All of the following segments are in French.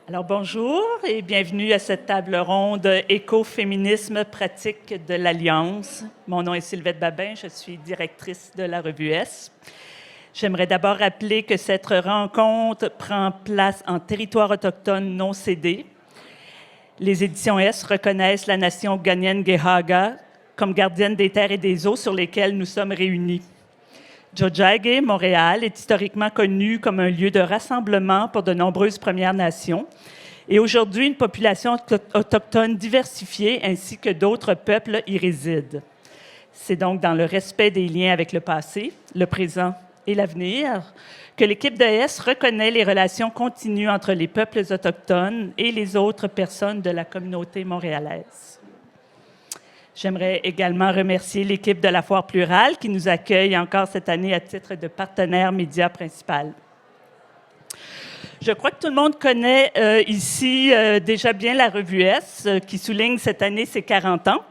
Alors bonjour et bienvenue à cette table ronde Écoféminisme pratique de l'Alliance. Mon nom est Sylvette Babin, je suis directrice de la revue S. J'aimerais d'abord rappeler que cette rencontre prend place en territoire autochtone non cédé. Les éditions S reconnaissent la nation Ghanaienne-Gahaga comme gardienne des terres et des eaux sur lesquelles nous sommes réunis. Tiohtià:ke, Montréal, est historiquement connu comme un lieu de rassemblement pour de nombreuses Premières Nations et aujourd'hui une population autochtone diversifiée ainsi que d'autres peuples y résident. C'est donc dans le respect des liens avec le passé, le présent et l'avenir que l'équipe de S reconnaît les relations continues entre les peuples autochtones et les autres personnes de la communauté montréalaise. J'aimerais également remercier l'équipe de la Foire Plurale qui nous accueille encore cette année à titre de partenaire média principal. Je crois que tout le monde connaît ici déjà bien la revue S qui souligne cette année ses 40 ans.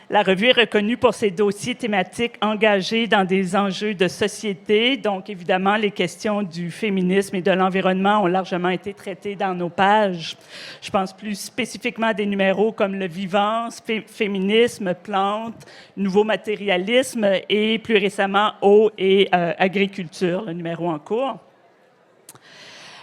La revue est reconnue pour ses dossiers thématiques engagés dans des enjeux de société. Donc, évidemment, les questions du féminisme et de l'environnement ont largement été traitées dans nos pages. Je pense plus spécifiquement à des numéros comme le vivant, féminisme, plantes, nouveau matérialisme et plus récemment eau et agriculture, le numéro en cours.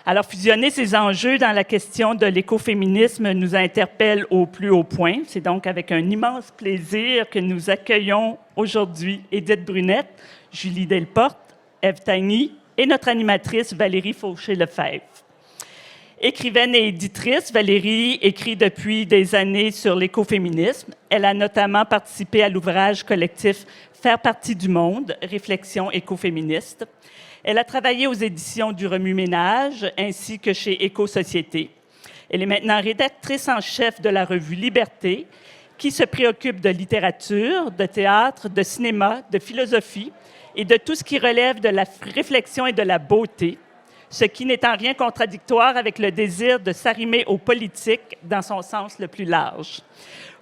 Alors, fusionner ces enjeux dans la question de l'écoféminisme nous interpelle au plus haut point. C'est donc avec un immense plaisir que nous accueillons aujourd'hui Édith Brunette, Julie Delporte, Ève Tanguy et notre animatrice Valérie Fauché-Lefebvre. Écrivaine et éditrice, Valérie écrit depuis des années sur l'écoféminisme. Elle a notamment participé à l'ouvrage collectif Faire partie du monde, réflexion écoféministe. Elle a travaillé aux éditions du Remue-Ménage ainsi que chez Éco-Société. Elle est maintenant rédactrice en chef de la revue Liberté, qui se préoccupe de littérature, de théâtre, de cinéma, de philosophie et de tout ce qui relève de la réflexion et de la beauté, ce qui n'est en rien contradictoire avec le désir de s'arrimer aux politiques dans son sens le plus large.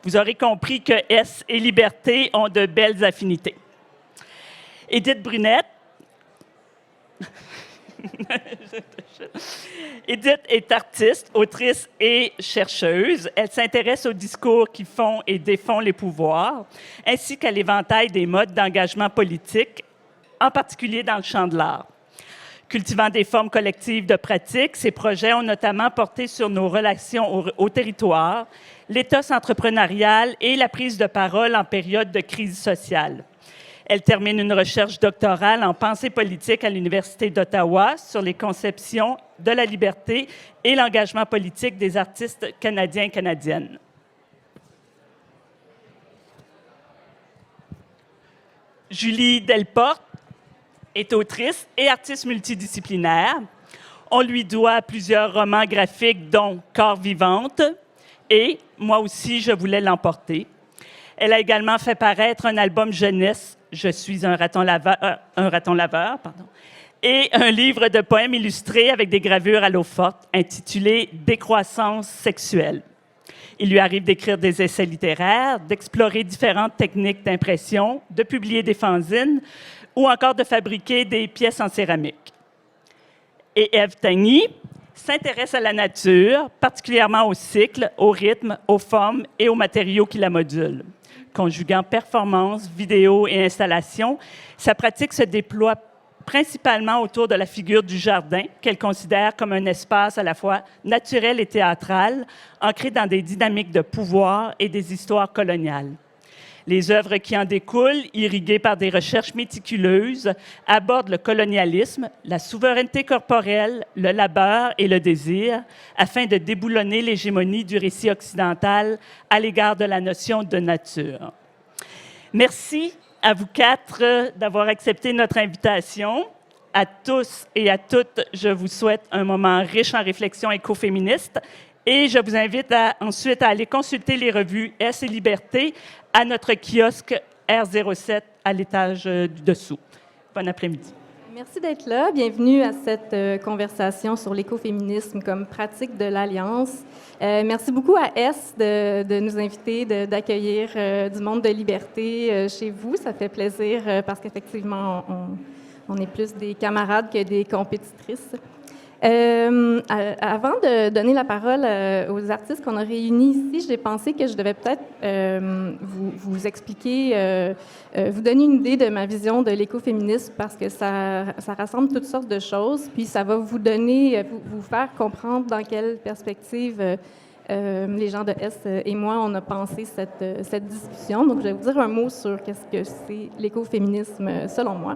Vous aurez compris que S et Liberté ont de belles affinités. Édith Brunette, Édith est artiste, autrice et chercheuse. Elle s'intéresse aux discours qui font et défont les pouvoirs, ainsi qu'à l'éventail des modes d'engagement politique, en particulier dans le champ de l'art. Cultivant des formes collectives de pratique, ses projets ont notamment porté sur nos relations au territoire, l'éthos entrepreneurial et la prise de parole en période de crise sociale. Elle termine une recherche doctorale en pensée politique à l'Université d'Ottawa sur les conceptions de la liberté et l'engagement politique des artistes canadiens et canadiennes. Julie Delporte est autrice et artiste multidisciplinaire. On lui doit plusieurs romans graphiques, dont Corps vivante et Moi aussi, je voulais l'emporter. Elle a également fait paraître un album jeunesse, Je suis un raton laveur, et un livre de poèmes illustrés avec des gravures à l'eau forte intitulé Décroissance sexuelle. Il lui arrive d'écrire des essais littéraires, d'explorer différentes techniques d'impression, de publier des fanzines ou encore de fabriquer des pièces en céramique. Et Ève Tanguy s'intéresse à la nature, particulièrement au cycle, au rythme, aux formes et aux matériaux qui la modulent. Conjuguant performance, vidéo et installation, sa pratique se déploie principalement autour de la figure du jardin, qu'elle considère comme un espace à la fois naturel et théâtral, ancré dans des dynamiques de pouvoir et des histoires coloniales. Les œuvres qui en découlent, irriguées par des recherches méticuleuses, abordent le colonialisme, la souveraineté corporelle, le labeur et le désir, afin de déboulonner l'hégémonie du récit occidental à l'égard de la notion de nature. Merci à vous quatre d'avoir accepté notre invitation. À tous et à toutes, je vous souhaite un moment riche en réflexion écoféministe. Et je vous invite ensuite à aller consulter les revues S et Liberté à notre kiosque R07 à l'étage du dessous. Bon après-midi. Merci d'être là. Bienvenue à cette conversation sur l'écoféminisme comme pratique de l'Alliance. Merci beaucoup à S de nous inviter, d'accueillir du monde de liberté chez vous. Ça fait plaisir parce qu'effectivement, on est plus des camarades que des compétitrices. Avant de donner la parole aux artistes qu'on a réunis ici, j'ai pensé que je devais peut-être vous expliquer, vous donner une idée de ma vision de l'écoféminisme parce que ça rassemble toutes sortes de choses, puis ça va vous donner, vous faire comprendre dans quelle perspective les gens de S et moi, on a pensé cette discussion. Donc, je vais vous dire un mot sur qu'est-ce que c'est l'écoféminisme selon moi.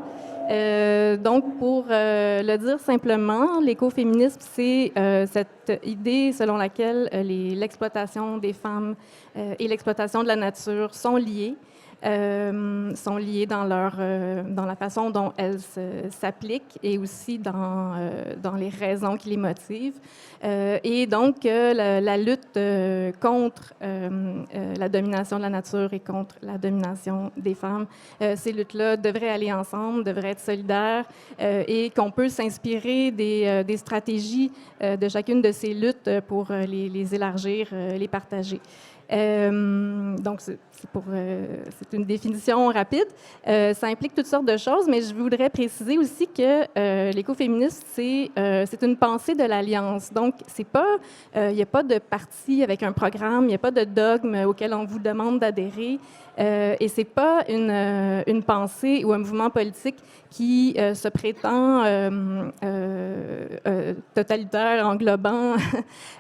Donc, pour le dire simplement, l'écoféminisme, c'est cette idée selon laquelle l'exploitation des femmes et l'exploitation de la nature sont liées dans la façon dont elles s'appliquent et aussi dans les raisons qui les motivent. Et donc, la lutte contre la domination de la nature et contre la domination des femmes, ces luttes-là devraient aller ensemble, devraient être solidaires et qu'on peut s'inspirer des stratégies de chacune de ces luttes pour les élargir, les partager. Donc, c'est une définition rapide. Ça implique toutes sortes de choses, mais je voudrais préciser aussi que l'écoféminisme, c'est une pensée de l'alliance. Donc, il n'y a pas de parti avec un programme, il n'y a pas de dogme auquel on vous demande d'adhérer. Et c'est pas une pensée ou un mouvement politique qui se prétend totalitaire, englobant.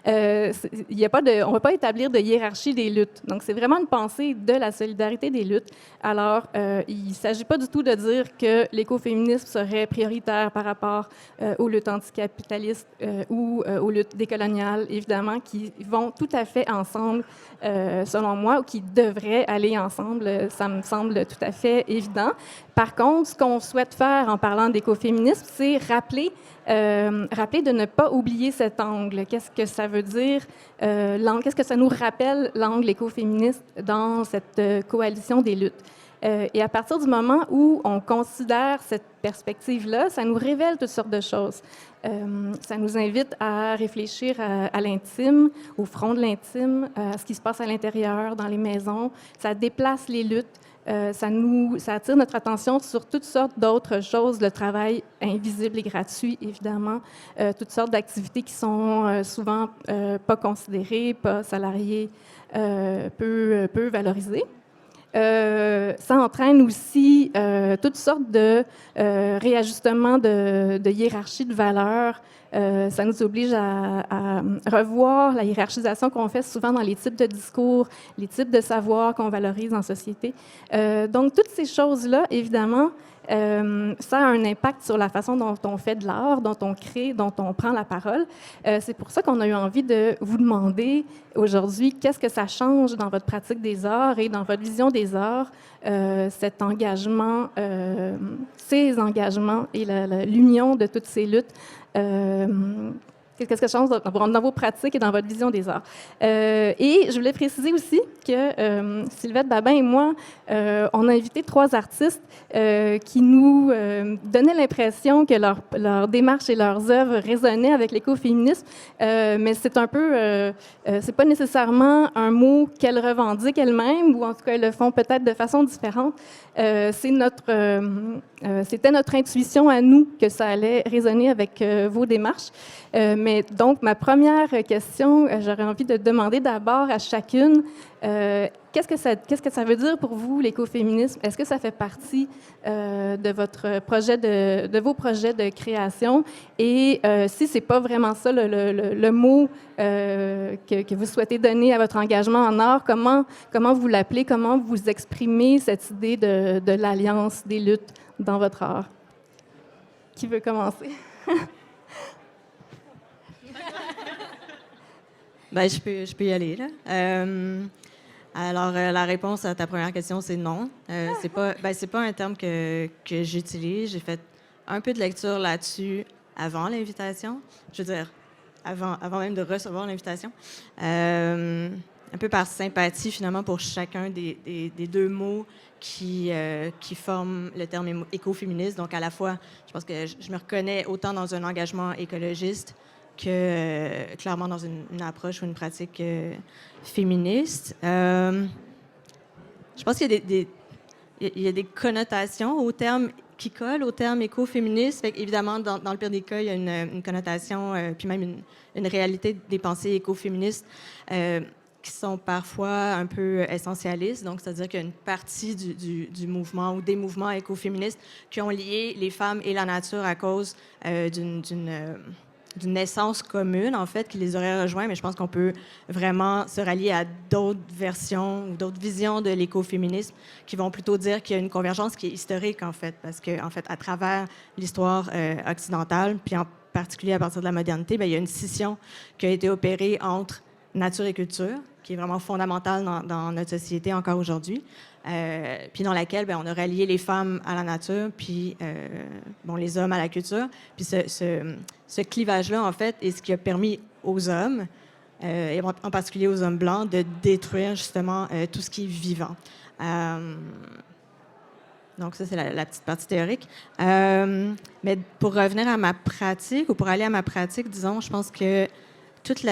On ne va pas établir de hiérarchie des luttes. Donc, c'est vraiment une pensée de la solidarité des luttes. Alors, il ne s'agit pas du tout de dire que l'écoféminisme serait prioritaire par rapport aux luttes anticapitalistes ou aux luttes décoloniales, évidemment, qui vont tout à fait ensemble, selon moi, ou qui devraient aller ensemble. Ça me semble tout à fait évident. Par contre, ce qu'on souhaite faire en parlant d'écoféminisme, c'est rappeler de ne pas oublier cet angle. Qu'est-ce que ça veut dire, qu'est-ce que ça nous rappelle, l'angle écoféministe, dans cette coalition des luttes? Et à partir du moment où on considère cette perspective-là, ça nous révèle toutes sortes de choses. Ça nous invite à réfléchir à l'intime, au front de l'intime, à ce qui se passe à l'intérieur, dans les maisons. Ça déplace les luttes. Ça attire notre attention sur toutes sortes d'autres choses, le travail invisible et gratuit, évidemment, toutes sortes d'activités qui sont souvent pas considérées, pas salariées, peu valorisées. Ça entraîne aussi toutes sortes de réajustements de hiérarchie de valeurs. Ça nous oblige à revoir la hiérarchisation qu'on fait souvent dans les types de discours, les types de savoirs qu'on valorise en société. Donc, toutes ces choses-là, évidemment, ça a un impact sur la façon dont on fait de l'art, dont on crée, dont on prend la parole. C'est pour ça qu'on a eu envie de vous demander aujourd'hui qu'est-ce que ça change dans votre pratique des arts et dans votre vision des arts, cet engagement, ces engagements et l'union de toutes ces luttes. Qu'est-ce que ça change dans vos pratiques et dans votre vision des arts? Et je voulais préciser aussi que Sylvette Babin et moi, on a invité 3 artistes qui nous donnaient l'impression que leur démarche et leurs œuvres résonnaient avec l'écoféminisme, mais c'est un peu, c'est pas nécessairement un mot qu'elles revendiquent elles-mêmes, ou en tout cas elles le font peut-être de façon différente. C'était notre intuition à nous que ça allait résonner avec vos démarches. Mais donc, ma première question, j'aurais envie de demander d'abord à chacune, qu'est-ce que ça veut dire pour vous, l'écoféminisme? Est-ce que ça fait partie de vos projets de création? Et si c'est pas vraiment ça le mot que vous souhaitez donner à votre engagement en art, comment vous l'appelez? Comment vous exprimez cette idée de l'alliance des luttes dans votre art? Qui veut commencer? Ben, je peux y aller, là. Alors, la réponse à ta première question, c'est non. C'est pas un terme que j'utilise. J'ai fait un peu de lecture là-dessus avant l'invitation. Je veux dire, avant même de recevoir l'invitation. Un peu par sympathie, finalement, pour chacun des 2 mots qui forment le terme écoféministe. Donc, à la fois, je pense que je me reconnais autant dans un engagement écologiste que clairement dans une approche ou une pratique féministe. Je pense qu'il y a des connotations au terme qui colle au terme écoféministe. Fait évidemment, dans le pire des cas, il y a une connotation, puis même une réalité des pensées écoféministes qui sont parfois un peu essentialistes. Donc, c'est-à-dire qu'il y a une partie du mouvement ou des mouvements écoféministes qui ont lié les femmes et la nature à cause d'une naissance commune, en fait, qui les aurait rejoints, mais je pense qu'on peut vraiment se rallier à d'autres versions ou d'autres visions de l'écoféminisme qui vont plutôt dire qu'il y a une convergence qui est historique, en fait, parce que, en fait, à travers l'histoire occidentale, puis en particulier à partir de la modernité, bien, il y a une scission qui a été opérée entre nature et culture, qui est vraiment fondamentale dans notre société encore aujourd'hui, puis dans laquelle bien, on a rallié les femmes à la nature, puis bon, les hommes à la culture. Puis ce clivage-là, en fait, est ce qui a permis aux hommes, et en particulier aux hommes blancs, de détruire justement tout ce qui est vivant. Donc ça, c'est la petite partie théorique. Mais pour revenir à ma pratique, ou pour aller à ma pratique, disons, je pense que toute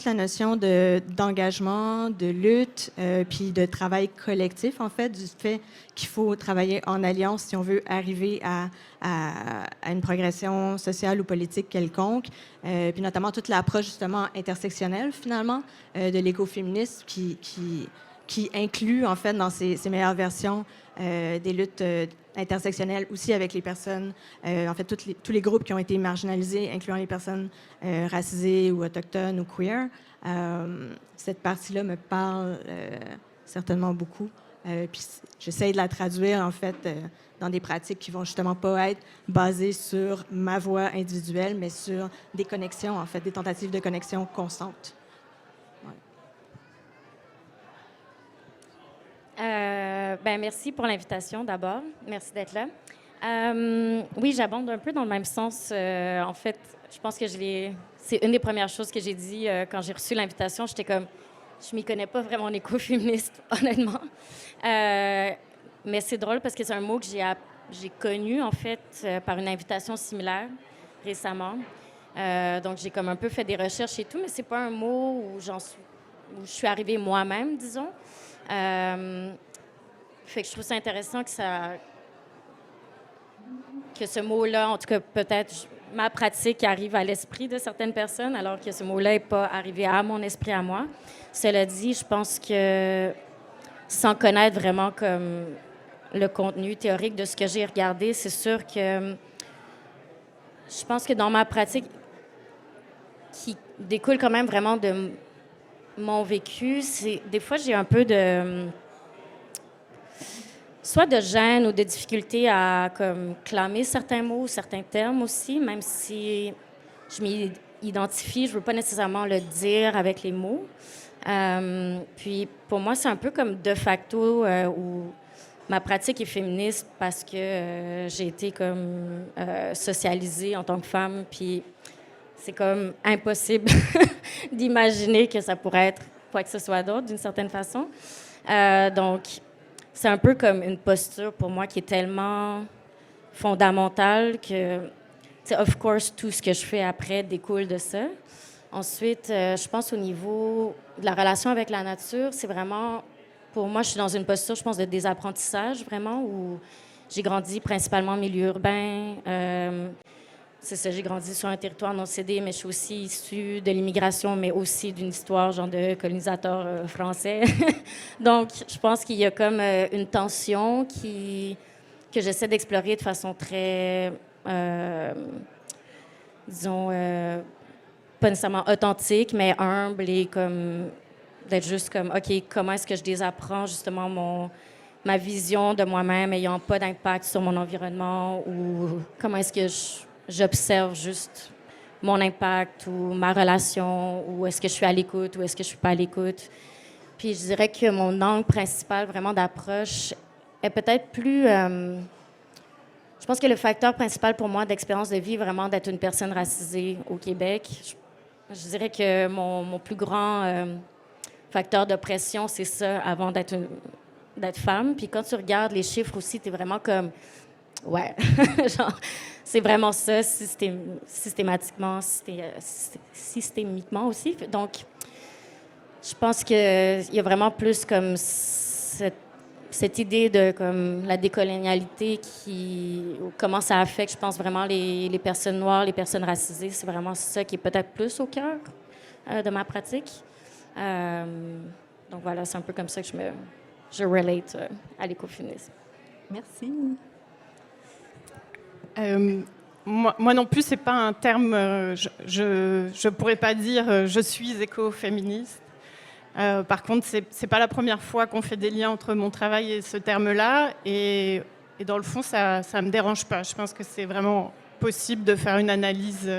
la notion d'engagement, de lutte, puis de travail collectif, en fait, du fait qu'il faut travailler en alliance si on veut arriver à une progression sociale ou politique quelconque, puis notamment toute l'approche, justement, intersectionnelle, finalement, de l'écoféminisme qui inclut, en fait, dans ses meilleures versions, des luttes intersectionnelles aussi avec les personnes, en fait, tous les groupes qui ont été marginalisés, incluant les personnes racisées ou autochtones ou queer. Cette partie-là me parle certainement beaucoup. Puis j'essaie de la traduire, en fait, dans des pratiques qui vont justement pas être basées sur ma voix individuelle, mais sur des connexions, en fait, des tentatives de connexion constantes. Ben merci pour l'invitation d'abord. Merci d'être là. Oui, j'abonde un peu dans le même sens. En fait, je pense que c'est une des premières choses que j'ai dit quand j'ai reçu l'invitation. J'étais comme, je m'y connais pas vraiment en écoféministe, honnêtement. Mais c'est drôle parce que c'est un mot que j'ai connu, en fait, par une invitation similaire récemment. Donc, j'ai comme un peu fait des recherches et tout, mais c'est pas un mot où je suis arrivée moi-même, disons. Fait que je trouve ça intéressant que ce mot-là, en tout cas peut-être ma pratique arrive à l'esprit de certaines personnes, alors que ce mot-là n'est pas arrivé à mon esprit à moi. Cela dit, je pense que sans connaître vraiment comme le contenu théorique de ce que j'ai regardé, c'est sûr que je pense que dans ma pratique, qui découle quand même vraiment de mon vécu, des fois j'ai un peu soit de gêne ou de difficulté à comme clamer certains mots, certains termes aussi, même si je m'y identifie, je veux pas nécessairement le dire avec les mots. Puis pour moi, c'est un peu comme de facto où ma pratique est féministe parce que j'ai été comme socialisée en tant que femme, puis c'est comme impossible d'imaginer que ça pourrait être quoi que ce soit d'autre, d'une certaine façon. Donc, c'est un peu comme une posture pour moi qui est tellement fondamentale que, of course, tout ce que je fais après découle de ça. Ensuite, je pense au niveau de la relation avec la nature, c'est vraiment, pour moi, je suis dans une posture, je pense, de désapprentissage, vraiment, où j'ai grandi principalement en milieu urbain. C'est ça, j'ai grandi sur un territoire non cédé, mais je suis aussi issue de l'immigration, mais aussi d'une histoire genre de colonisateur français. Donc, je pense qu'il y a comme une tension que j'essaie d'explorer de façon très, disons, pas nécessairement authentique, mais humble et comme d'être juste comme, OK, comment est-ce que je désapprends justement ma vision de moi-même ayant pas d'impact sur mon environnement, ou comment est-ce que j'observe juste mon impact ou ma relation, ou est-ce que je suis à l'écoute ou est-ce que je suis pas à l'écoute. Puis je dirais que mon angle principal vraiment d'approche est peut-être plus... je pense que le facteur principal pour moi d'expérience de vie est vraiment d'être une personne racisée au Québec. Je dirais que mon plus grand facteur d'oppression, c'est ça, avant d'être femme. Puis quand tu regardes les chiffres aussi, tu es vraiment comme... Ouais, genre, c'est vraiment ça, systématiquement, systémiquement aussi. Donc, je pense qu'il y a vraiment plus comme cette cette idée de comme, la décolonialité, comment ça affecte, je pense, vraiment les personnes noires, les personnes racisées. C'est vraiment ça qui est peut-être plus au cœur de ma pratique. Donc voilà, c'est un peu comme ça que je relate à l'écoféminisme. Merci. Moi non plus, c'est pas un terme. Je pourrais pas dire je suis écoféministe. Par contre, c'est pas la première fois qu'on fait des liens entre mon travail et ce terme-là, et dans le fond, ça me dérange pas. Je pense que c'est vraiment possible de faire une analyse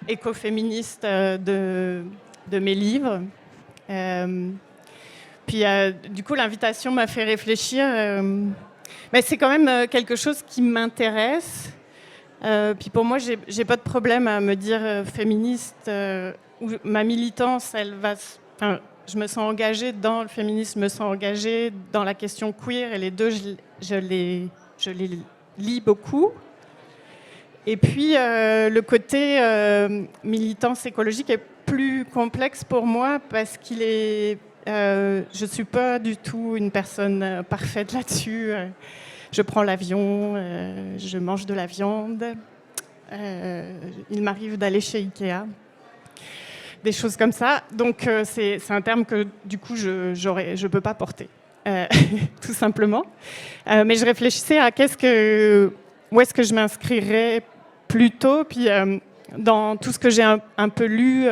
écoféministe de mes livres. Puis, du coup, l'invitation m'a fait réfléchir. Mais c'est quand même quelque chose qui m'intéresse. Puis pour moi, j'ai pas de problème à me dire féministe. Ou ma militance, enfin, je me sens engagée dans le féminisme, je me sens engagée dans la question queer, et les deux, je les lis beaucoup. Et puis, le côté militance écologique est plus complexe pour moi parce qu'il est... je suis pas du tout une personne parfaite là-dessus. Je prends l'avion, je mange de la viande. Il m'arrive d'aller chez Ikea. Des choses comme ça. Donc, c'est un terme que, du coup, je peux pas porter, tout simplement. Mais je réfléchissais à où est-ce que je m'inscrirais plus tôt. Puis, dans tout ce que j'ai un peu lu,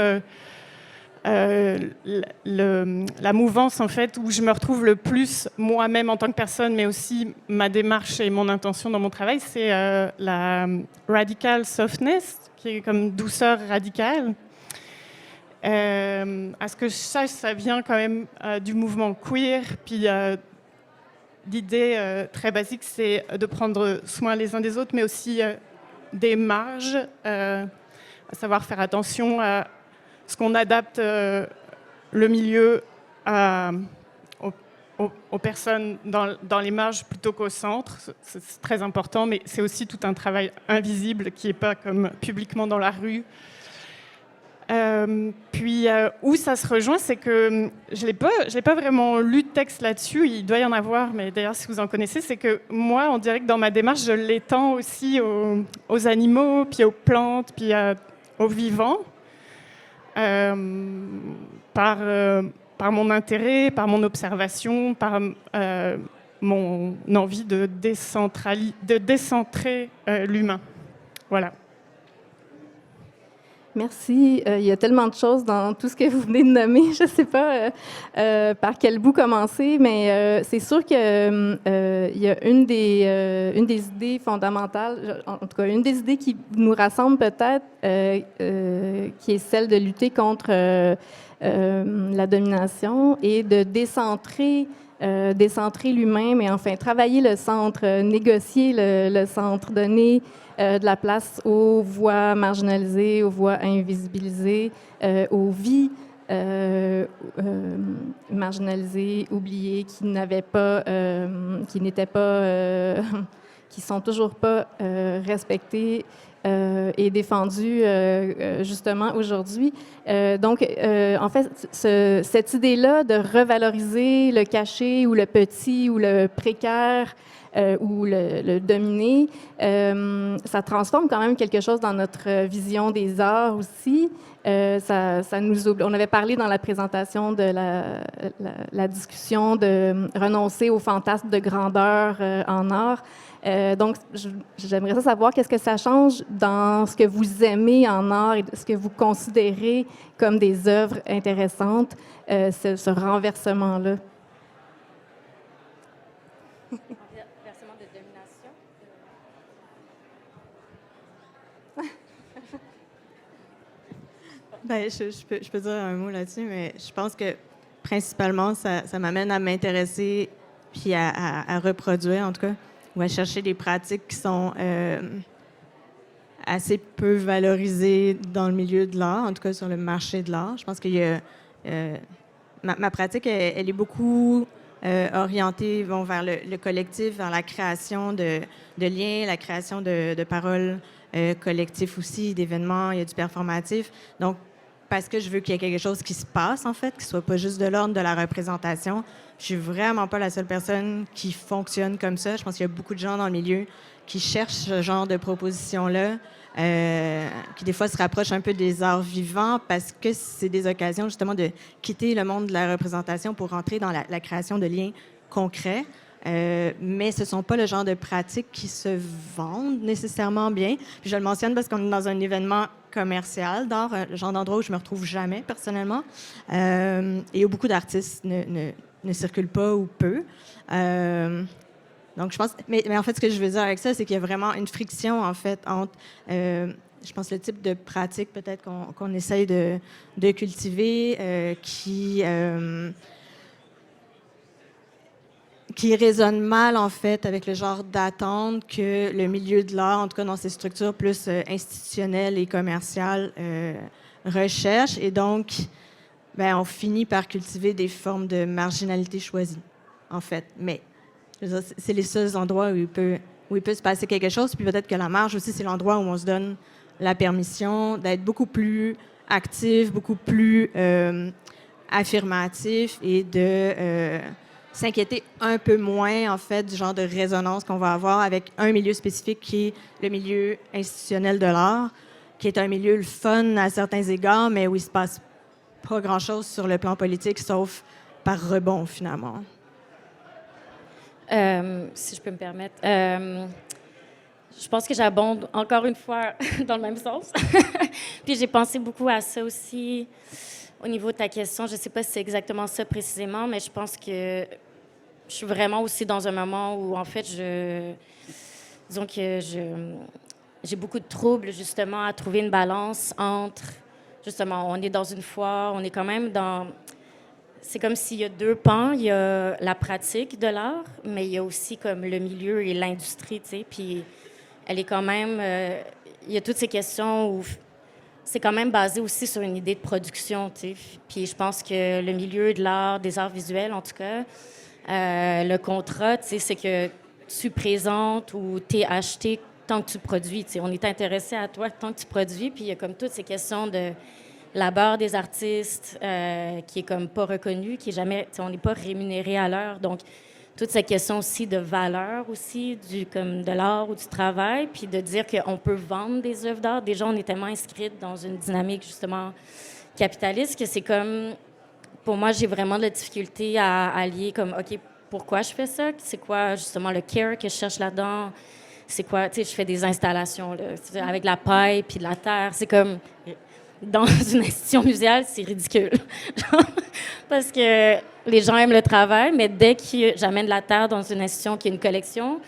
la mouvance, en fait, où je me retrouve le plus moi-même en tant que personne, mais aussi ma démarche et mon intention dans mon travail, c'est la radical softness, qui est comme douceur radicale. À ce que je sache, ça vient quand même du mouvement queer. Puis l'idée très basique, c'est de prendre soin les uns des autres, mais aussi des marges, à savoir faire attention à ce qu'on adapte le milieu aux personnes dans les marges plutôt qu'au centre. C'est très important, mais c'est aussi tout un travail invisible qui n'est pas comme publiquement dans la rue. Puis où ça se rejoint, c'est que je n'ai pas vraiment lu de texte là-dessus, il doit y en avoir, mais d'ailleurs si vous en connaissez, c'est que moi, on dirait que dans ma démarche, je l'étends aussi aux animaux, puis aux plantes, puis aux vivants. Par mon intérêt, par mon observation, par mon envie de décentrer l'humain. Voilà. Merci. Il y a tellement de choses dans tout ce que vous venez de nommer. Je ne sais pas par quel bout commencer, mais c'est sûr qu'il y a une des idées fondamentales, en tout cas une des idées qui nous rassemble peut-être, qui est celle de lutter contre la domination et de décentrer l'humain, mais enfin travailler le centre, négocier le centre, donner de la place aux voix marginalisées, aux voix invisibilisées, aux vies marginalisées, oubliées, qui n'étaient pas, qui sont toujours pas respectées et défendues justement aujourd'hui. Donc, en fait, cette idée-là de revaloriser le caché ou le petit ou le précaire, ou le dominer, ça transforme quand même quelque chose dans notre vision des arts aussi. Ça nous on avait parlé dans la présentation de la discussion de renoncer au fantasme de grandeur en art. Donc, j'aimerais savoir qu'est-ce que ça change dans ce que vous aimez en art et ce que vous considérez comme des œuvres intéressantes, ce renversement-là. Ben, je peux dire un mot là-dessus, mais je pense que principalement, ça m'amène à m'intéresser puis à reproduire, en tout cas, ou à chercher des pratiques qui sont assez peu valorisées dans le milieu de l'art, en tout cas sur le marché de l'art. Je pense qu'il y a... ma pratique, elle est beaucoup orientée vers le collectif, vers la création de liens, la création de paroles collectives aussi, d'événements, il y a du performatif. Donc, parce que je veux qu'il y ait quelque chose qui se passe, en fait, qui soit pas juste de l'ordre de la représentation. Je suis vraiment pas la seule personne qui fonctionne comme ça. Je pense qu'il y a beaucoup de gens dans le milieu qui cherchent ce genre de propositions-là, qui des fois se rapprochent un peu des arts vivants parce que c'est des occasions justement de quitter le monde de la représentation pour rentrer dans la création de liens concrets. Mais ce ne sont pas le genre de pratiques qui se vendent nécessairement bien. Puis je le mentionne parce qu'on est dans un événement commercial d'art, le genre d'endroit où je me retrouve jamais personnellement, et où beaucoup d'artistes ne circulent pas ou peu. Donc je pense, mais en fait ce que je veux dire avec ça, c'est qu'il y a vraiment une friction en fait entre, je pense, le type de pratique peut-être qu'on essaye de cultiver, qui résonne mal, en fait, avec le genre d'attente que le milieu de l'art, en tout cas dans ses structures plus institutionnelles et commerciales, recherche. Et donc, ben, on finit par cultiver des formes de marginalité choisie, en fait. Mais je veux dire, c'est les seuls endroits où il peut se passer quelque chose. Puis peut-être que la marge aussi, c'est l'endroit où on se donne la permission d'être beaucoup plus actif, beaucoup plus affirmatif et de s'inquiéter un peu moins, en fait, du genre de résonance qu'on va avoir avec un milieu spécifique qui est le milieu institutionnel de l'art, qui est un milieu le fun à certains égards, mais où il se passe pas grand-chose sur le plan politique, sauf par rebond, finalement. Si je peux me permettre. Je pense que j'abonde encore une fois dans le même sens. Puis j'ai pensé beaucoup à ça aussi. Au niveau de ta question, je ne sais pas si c'est exactement ça précisément, mais je pense que je suis vraiment aussi dans un moment où, en fait, disons que j'ai beaucoup de troubles, justement, à trouver une balance entre, justement, on est dans une foire, on est quand même dans... C'est comme s'il y a deux pans. Il y a la pratique de l'art, mais il y a aussi comme le milieu et l'industrie, tu sais. Puis elle est quand même... il y a toutes ces questions où... C'est quand même basé aussi sur une idée de production, tu sais. Puis je pense que le milieu de l'art, des arts visuels, en tout cas, le contrat, tu sais, c'est que tu présentes ou t'es acheté tant que tu produis, tu sais. On est intéressé à toi tant que tu produis. Puis il y a comme toutes ces questions de labeur des artistes qui est comme pas reconnu, qui est jamais, tu sais, on n'est pas rémunéré à l'heure. Donc toute cette question aussi de valeur aussi, comme de l'art ou du travail, puis de dire qu'on peut vendre des œuvres d'art. Déjà, on est tellement inscrite dans une dynamique, justement, capitaliste que c'est comme... Pour moi, j'ai vraiment de la difficulté à lier comme, OK, pourquoi je fais ça? C'est quoi, justement, le care que je cherche là-dedans? C'est quoi, tu sais, je fais des installations, là, avec de la paille puis de la terre. C'est comme... Dans une institution muséale, c'est ridicule. Parce que les gens aiment le travail, mais dès que j'amène de la terre dans une institution qui a une collection,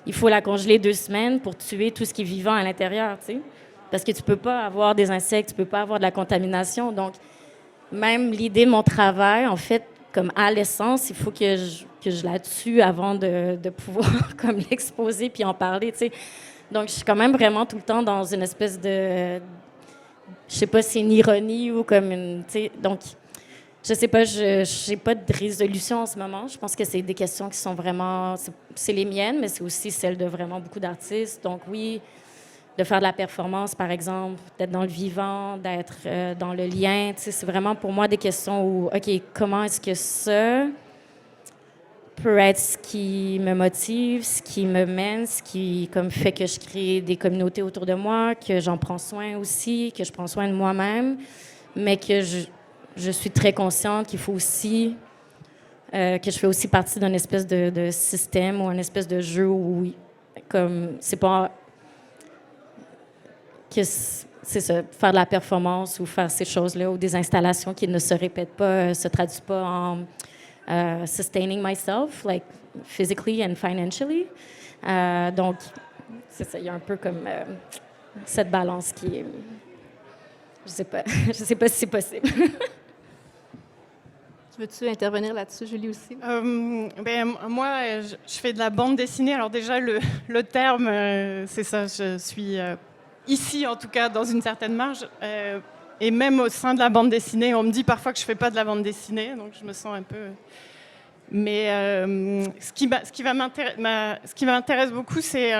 il faut la congeler 2 semaines pour tuer tout ce qui est vivant à l'intérieur, tu sais. Parce que tu peux pas avoir des insectes, tu peux pas avoir de la contamination. Donc, même l'idée de mon travail, en fait, comme à l'essence, il faut que je la tue avant de pouvoir comme l'exposer puis en parler, tu sais. Donc, je suis quand même vraiment tout le temps dans une espèce de... Je sais pas si c'est une ironie ou comme une... Donc, je sais pas, je n'ai pas de résolution en ce moment. Je pense que c'est des questions qui sont vraiment... C'est les miennes, mais c'est aussi celles de vraiment beaucoup d'artistes. Donc oui, de faire de la performance, par exemple, d'être dans le vivant, d'être dans le lien. C'est vraiment pour moi des questions où, OK, comment est-ce que ça peut être ce qui me motive, ce qui me mène, ce qui comme fait que je crée des communautés autour de moi, que j'en prends soin aussi, que je prends soin de moi-même, mais que je suis très consciente qu'il faut aussi que je fais aussi partie d'un espèce de système ou un espèce de jeu où comme c'est pas que c'est ça, faire de la performance ou faire ces choses-là ou des installations qui ne se répètent pas, se traduisent pas en sustaining myself, like physically and financially. Donc, c'est ça, il y a un peu comme cette balance qui est... Je sais pas si c'est possible. Veux-tu intervenir là-dessus, Julie, aussi? Moi, je fais de la bande dessinée. Alors déjà, le terme, c'est ça, je suis ici, en tout cas, dans une certaine marge. Et même au sein de la bande dessinée, on me dit parfois que je ne fais pas de la bande dessinée, donc je me sens un peu Mais ce qui m'intéresse beaucoup, c'est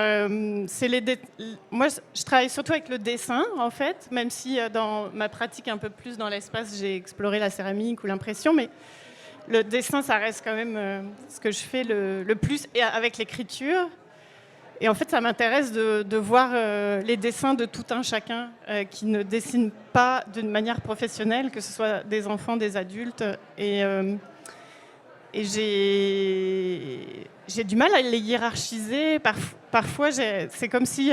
moi, je travaille surtout avec le dessin, en fait, même si dans ma pratique un peu plus dans l'espace, j'ai exploré la céramique ou l'impression, mais le dessin, ça reste quand même ce que je fais le plus, et avec l'écriture. Et en fait, ça m'intéresse de voir les dessins de tout un chacun qui ne dessinent pas d'une manière professionnelle, que ce soit des enfants, des adultes. Et j'ai du mal à les hiérarchiser. Parfois, c'est comme si,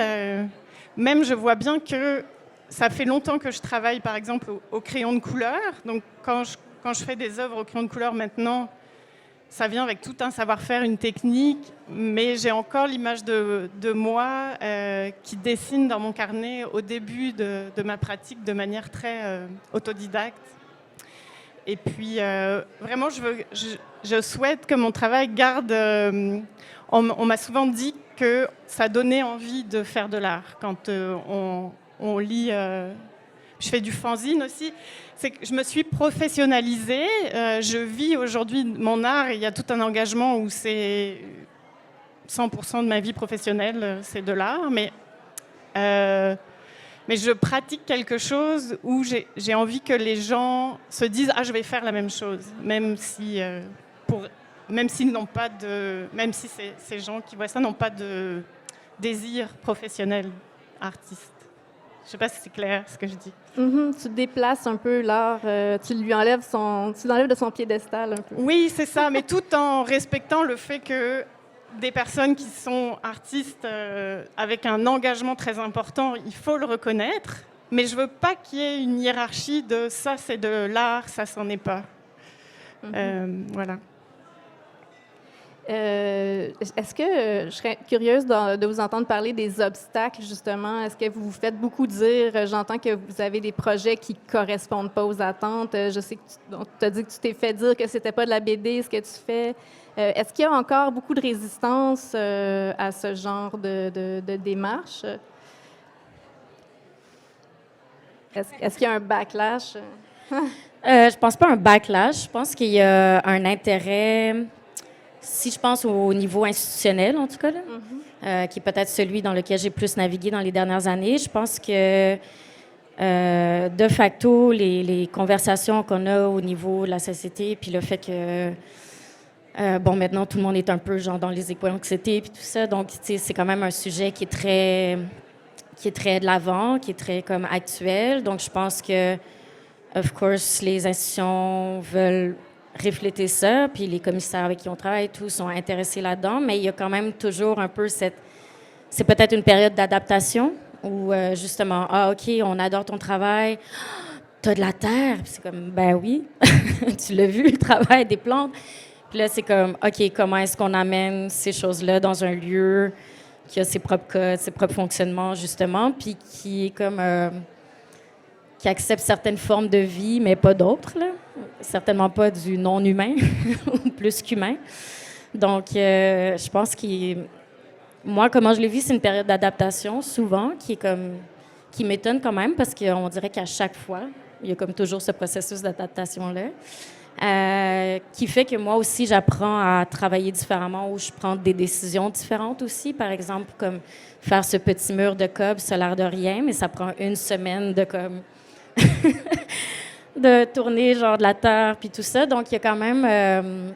même je vois bien que ça fait longtemps que je travaille, par exemple, au crayon de couleur. Donc, quand je fais des œuvres au crayon de couleur maintenant, ça vient avec tout un savoir-faire, une technique, mais j'ai encore l'image de moi qui dessine dans mon carnet au début de ma pratique de manière très autodidacte. Et puis, vraiment, je souhaite que mon travail garde... on m'a souvent dit que ça donnait envie de faire de l'art quand on lit... je fais du fanzine aussi. C'est que je me suis professionnalisée. Je vis aujourd'hui mon art et il y a tout un engagement où c'est 100% de ma vie professionnelle, c'est de l'art. Mais je pratique quelque chose où j'ai envie que les gens se disent « Ah, je vais faire la même chose », même si ces gens qui voient ça n'ont pas de désir professionnel artiste. Je ne sais pas si c'est clair ce que je dis. Tu déplaces un peu l'art, tu l'enlèves de son piédestal un peu. Oui, c'est ça, mais tout en respectant le fait que des personnes qui sont artistes avec un engagement très important, il faut le reconnaître, mais je ne veux pas qu'il y ait une hiérarchie de ça c'est de l'art, ça c'en est pas. Voilà. Est-ce que je serais curieuse de vous entendre parler des obstacles, justement? Est-ce que vous vous faites beaucoup dire, j'entends que vous avez des projets qui ne correspondent pas aux attentes. Je sais que tu as dit que tu t'es fait dire que ce n'était pas de la BD, ce que tu fais. Est-ce qu'il y a encore beaucoup de résistance à ce genre de démarche? Est-ce qu'il y a un backlash? Je pense pas un backlash. Je pense qu'il y a un intérêt... Si je pense au niveau institutionnel, en tout cas, là, qui est peut-être celui dans lequel j'ai plus navigué dans les dernières années, je pense que, de facto, les conversations qu'on a au niveau de la société, puis le fait que, maintenant, tout le monde est un peu genre dans les éco-anxiétés, puis tout ça, donc, c'est quand même un sujet qui est très de l'avant, qui est très comme actuel. Donc, je pense que, of course, les institutions veulent refléter ça, puis les commissaires avec qui on travaille, tous sont intéressés là-dedans, mais il y a quand même toujours un peu c'est peut-être une période d'adaptation où justement, OK, on adore ton travail, t'as de la terre, puis c'est comme, ben oui, tu l'as vu, le travail des plantes, puis là, c'est comme, OK, comment est-ce qu'on amène ces choses-là dans un lieu qui a ses propres codes, ses propres fonctionnements, justement, puis qui est comme... qui accepte certaines formes de vie, mais pas d'autres, là. Certainement pas du non-humain, ou plus qu'humain. Donc, je pense moi, comment je le vis, c'est une période d'adaptation, souvent, qui m'étonne quand même, parce qu'on dirait qu'à chaque fois, il y a comme toujours ce processus d'adaptation-là, qui fait que moi aussi, j'apprends à travailler différemment, où je prends des décisions différentes aussi. Par exemple, comme faire ce petit mur de cob, ça a l'air de rien, mais ça prend une semaine de comme... de tourner genre de la terre puis tout ça. Donc, il y a quand même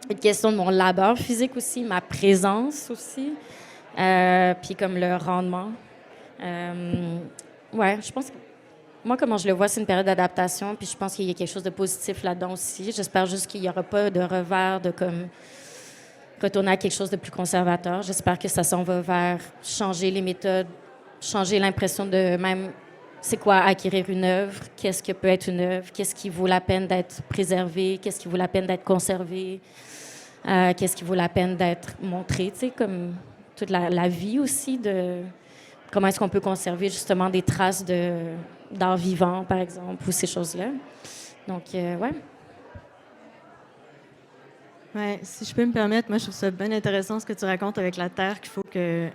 une question de mon labeur physique aussi, ma présence aussi, puis comme le rendement. Ouais, je pense que moi, comment je le vois, c'est une période d'adaptation, puis je pense qu'il y a quelque chose de positif là-dedans aussi. J'espère juste qu'il n'y aura pas de revers de comme retourner à quelque chose de plus conservateur. J'espère que ça s'en va vers changer les méthodes, changer l'impression de même... C'est quoi acquérir une œuvre? Qu'est-ce que peut être une œuvre? Qu'est-ce qui vaut la peine d'être préservé? Qu'est-ce qui vaut la peine d'être conservé? Qu'est-ce qui vaut la peine d'être montré? Tu sais, comme toute la vie aussi, de comment est-ce qu'on peut conserver justement des traces d'art vivant, par exemple, ou ces choses-là. Donc, ouais. Ouais, si je peux me permettre, moi, je trouve ça bien intéressant ce que tu racontes avec la terre qu'il faut que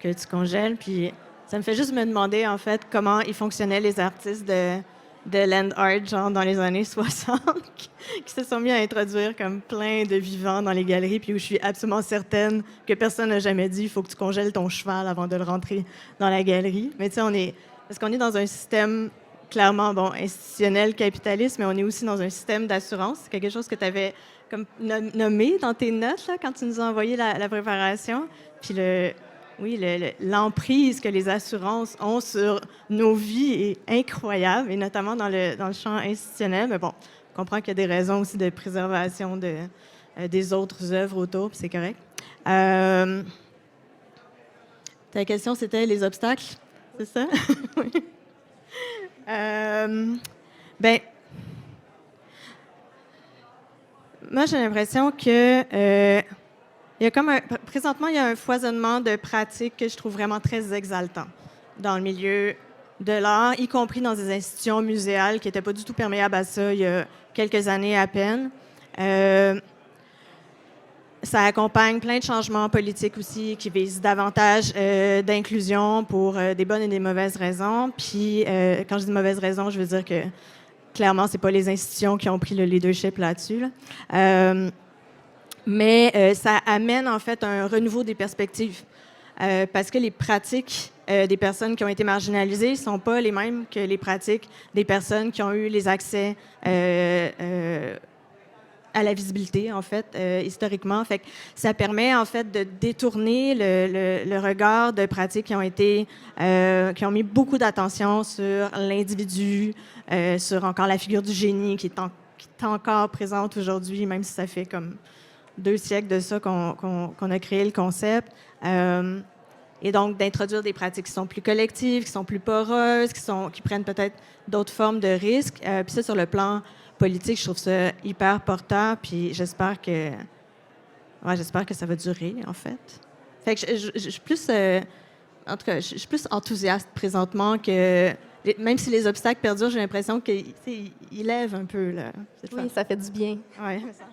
tu congèles. Puis ça me fait juste me demander, en fait, comment ils fonctionnaient les artistes de land art, genre dans les années 60, qui se sont mis à introduire comme plein de vivants dans les galeries, puis où je suis absolument certaine que personne n'a jamais dit il faut que tu congèles ton cheval avant de le rentrer dans la galerie. Mais tu sais, parce qu'on est dans un système clairement, bon, institutionnel, capitaliste, mais on est aussi dans un système d'assurance. C'est quelque chose que tu avais comme nommé dans tes notes là, quand tu nous as envoyé la préparation. Puis l'emprise que les assurances ont sur nos vies est incroyable, et notamment dans le champ institutionnel. Mais bon, on comprend qu'il y a des raisons aussi de préservation des autres œuvres autour, puis c'est correct. Ta question, c'était les obstacles, c'est ça? Oui. Moi, j'ai l'impression que présentement, il y a un foisonnement de pratiques que je trouve vraiment très exaltant dans le milieu de l'art, y compris dans des institutions muséales qui n'étaient pas du tout perméables à ça il y a quelques années à peine. Ça accompagne plein de changements politiques aussi qui visent davantage d'inclusion pour des bonnes et des mauvaises raisons. Puis, quand je dis mauvaises raisons, je veux dire que clairement, c'est pas les institutions qui ont pris le leadership là-dessus. Mais ça amène en fait un renouveau des perspectives parce que les pratiques des personnes qui ont été marginalisées ne sont pas les mêmes que les pratiques des personnes qui ont eu les accès à la visibilité, en fait, historiquement. Fait que ça permet, en fait, de détourner le regard de pratiques qui ont mis beaucoup d'attention sur l'individu, sur encore la figure du génie qui est encore présente aujourd'hui, même si ça fait comme 2 siècles de ça qu'on a créé le concept. Et donc, d'introduire des pratiques qui sont plus collectives, qui sont plus poreuses, qui prennent peut-être d'autres formes de risques. Puis ça, sur le plan politique, je trouve ça hyper porteur, puis j'espère que ça va durer, en fait. Fait que je suis plus... en tout cas, je suis plus enthousiaste présentement que... Même si les obstacles perdurent, j'ai l'impression qu'ils lèvent un peu, là. Oui, ça fait du bien. Oui, c'est ça.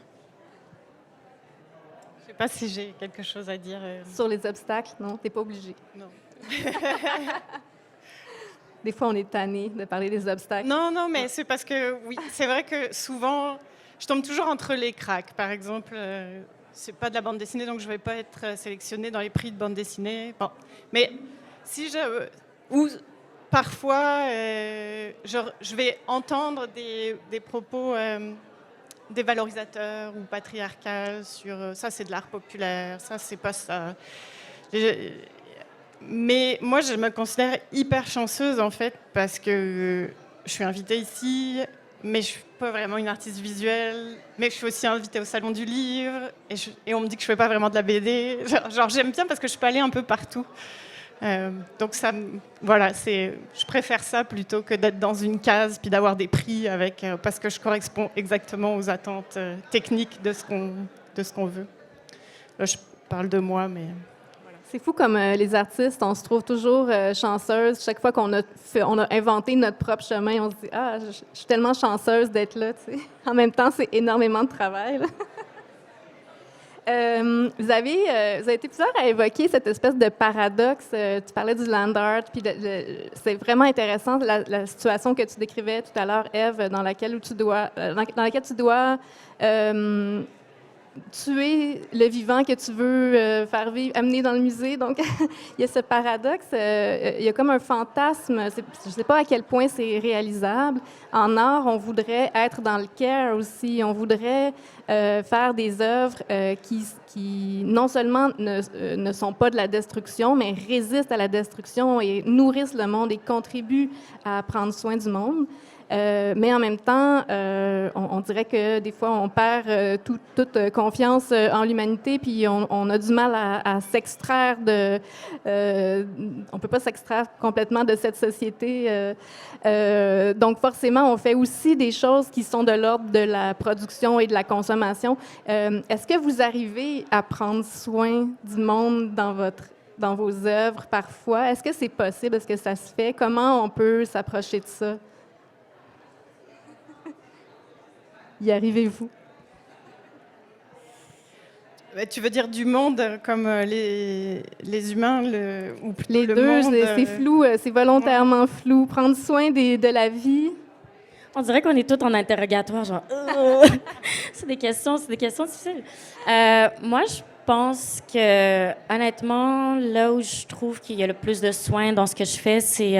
Je sais pas si j'ai quelque chose à dire. Sur les obstacles, non, t'es pas obligé. Non. Des fois, on est tanné de parler des obstacles. Non, mais c'est parce que, oui, c'est vrai que souvent, je tombe toujours entre les cracks. Par exemple, c'est pas de la bande dessinée, donc je vais pas être sélectionnée dans les prix de bande dessinée. Bon. Mais ou parfois, je vais entendre des propos dévalorisateurs ou patriarcales sur ça, c'est de l'art populaire, ça, c'est pas ça. Mais moi, je me considère hyper chanceuse, en fait, parce que je suis invitée ici, mais je suis pas vraiment une artiste visuelle, mais je suis aussi invitée au Salon du Livre, et on me dit que je fais pas vraiment de la BD. Genre j'aime bien parce que je peux aller un peu partout. Donc ça, voilà, je préfère ça plutôt que d'être dans une case puis d'avoir des prix parce que je corresponds exactement aux attentes techniques de ce qu'on veut. Là, je parle de moi, mais... C'est fou comme les artistes, on se trouve toujours chanceuse. Chaque fois qu'on a inventé notre propre chemin, on se dit « Ah, je suis tellement chanceuse d'être là. » En même temps, c'est énormément de travail. Vous avez été plusieurs à évoquer cette espèce de paradoxe. Tu parlais du land art, puis c'est vraiment intéressant la situation que tu décrivais tout à l'heure, Ève, dans laquelle tu dois tuer le vivant que tu veux faire vivre, amener dans le musée. Donc, il y a ce paradoxe. Il y a comme un fantasme. Je ne sais pas à quel point c'est réalisable. En art, on voudrait être dans le care aussi. On voudrait faire des œuvres qui non seulement ne sont pas de la destruction, mais résistent à la destruction et nourrissent le monde et contribuent à prendre soin du monde. Mais en même temps, on dirait que des fois, on perd toute confiance en l'humanité, puis on a du mal à s'extraire on peut pas s'extraire complètement de cette société. Donc, forcément, on fait aussi des choses qui sont de l'ordre de la production et de la consommation. Est-ce que vous arrivez à prendre soin du monde dans vos œuvres parfois? Est-ce que c'est possible? Est-ce que ça se fait? Comment on peut s'approcher de ça? Y arrivez-vous? Tu veux dire du monde comme les humains ou les le deux, monde, c'est flou, c'est volontairement flou. Prendre soin de la vie. On dirait qu'on est tous en interrogatoire, genre. C'est des questions difficiles. Moi, je pense que, honnêtement, là où je trouve qu'il y a le plus de soin dans ce que je fais, c'est.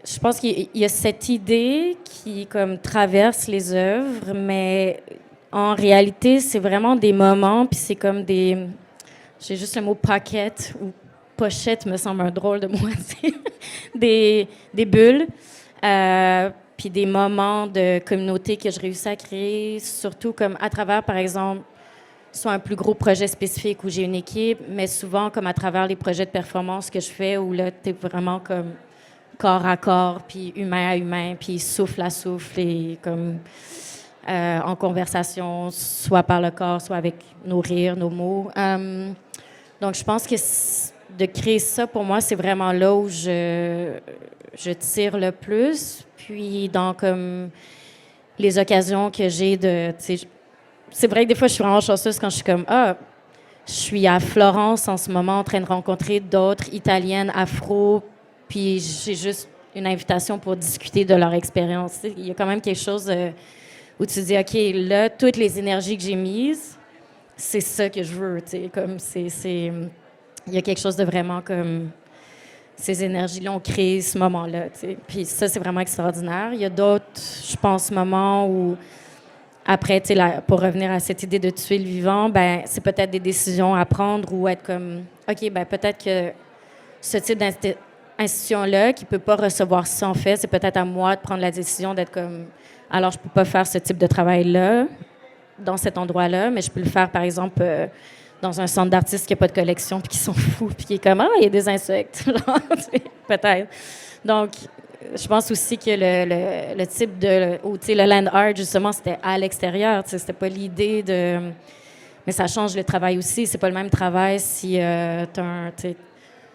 Je pense qu'il y a cette idée qui, comme, traverse les œuvres, mais en réalité, c'est vraiment des moments, puis c'est comme des. J'ai juste le mot pocket ou pochette me semble un drôle de mot. Des bulles. Puis des moments de communauté que je réussis à créer, surtout comme à travers, par exemple, soit un plus gros projet spécifique où j'ai une équipe, mais souvent comme à travers les projets de performance que je fais où là, tu es vraiment comme corps à corps, puis humain à humain, puis souffle à souffle et comme en conversation, soit par le corps, soit avec nos rires, nos mots. Donc, je pense que de créer ça, pour moi, c'est vraiment là où je tire le plus. Puis, dans comme les occasions que j'ai de... C'est vrai que des fois, je suis vraiment chanceuse quand je suis comme, je suis à Florence en ce moment en train de rencontrer d'autres Italiennes afro, puis j'ai juste une invitation pour discuter de leur expérience. Il y a quand même quelque chose où tu te dis, OK, là, toutes les énergies que j'ai mises, c'est ça que je veux. Comme il y a quelque chose de vraiment comme... Ces énergies-là ont créé ce moment-là. Puis ça, c'est vraiment extraordinaire. Il y a d'autres, je pense, moments où, après, pour revenir à cette idée de tuer le vivant, ben c'est peut-être des décisions à prendre ou être comme, OK, ben peut-être que ce type d'institution-là, qui ne peut pas recevoir ça, en fait, c'est peut-être à moi de prendre la décision d'être comme, alors je ne peux pas faire ce type de travail-là, dans cet endroit-là, mais je peux le faire, par exemple, dans un centre d'artistes qui n'a pas de collection, puis qui sont fous, puis qui est comme, il y a des insectes, peut-être. Donc, je pense aussi que le type de... Ou, le land art, justement, c'était à l'extérieur, c'était pas l'idée de... Mais ça change le travail aussi. C'est pas le même travail si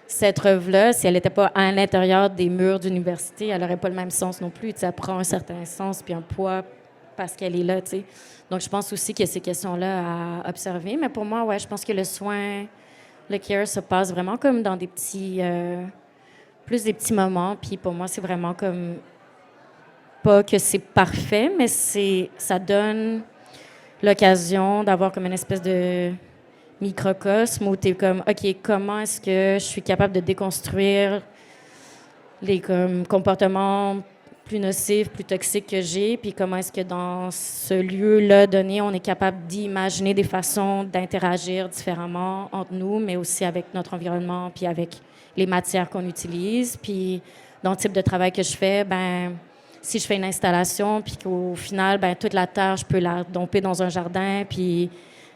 cette œuvre-là, si elle n'était pas à l'intérieur des murs d'université, elle n'aurait pas le même sens non plus. Elle prend un certain sens puis un poids parce qu'elle est là, Donc, je pense aussi qu'il y a ces questions-là à observer. Mais pour moi, ouais, je pense que le soin, le care se passe vraiment comme dans des petits... plus des petits moments. Puis pour moi, c'est vraiment comme... Pas que c'est parfait, mais ça donne l'occasion d'avoir comme une espèce de microcosme où tu es comme, OK, comment est-ce que je suis capable de déconstruire les comportements plus nocifs, plus toxiques que j'ai, puis comment est-ce que dans ce lieu-là donné, on est capable d'imaginer des façons d'interagir différemment entre nous, mais aussi avec notre environnement, puis avec les matières qu'on utilise. Puis dans le type de travail que je fais, ben si je fais une installation, puis qu'au final, ben toute la terre, je peux la domper dans un jardin, puis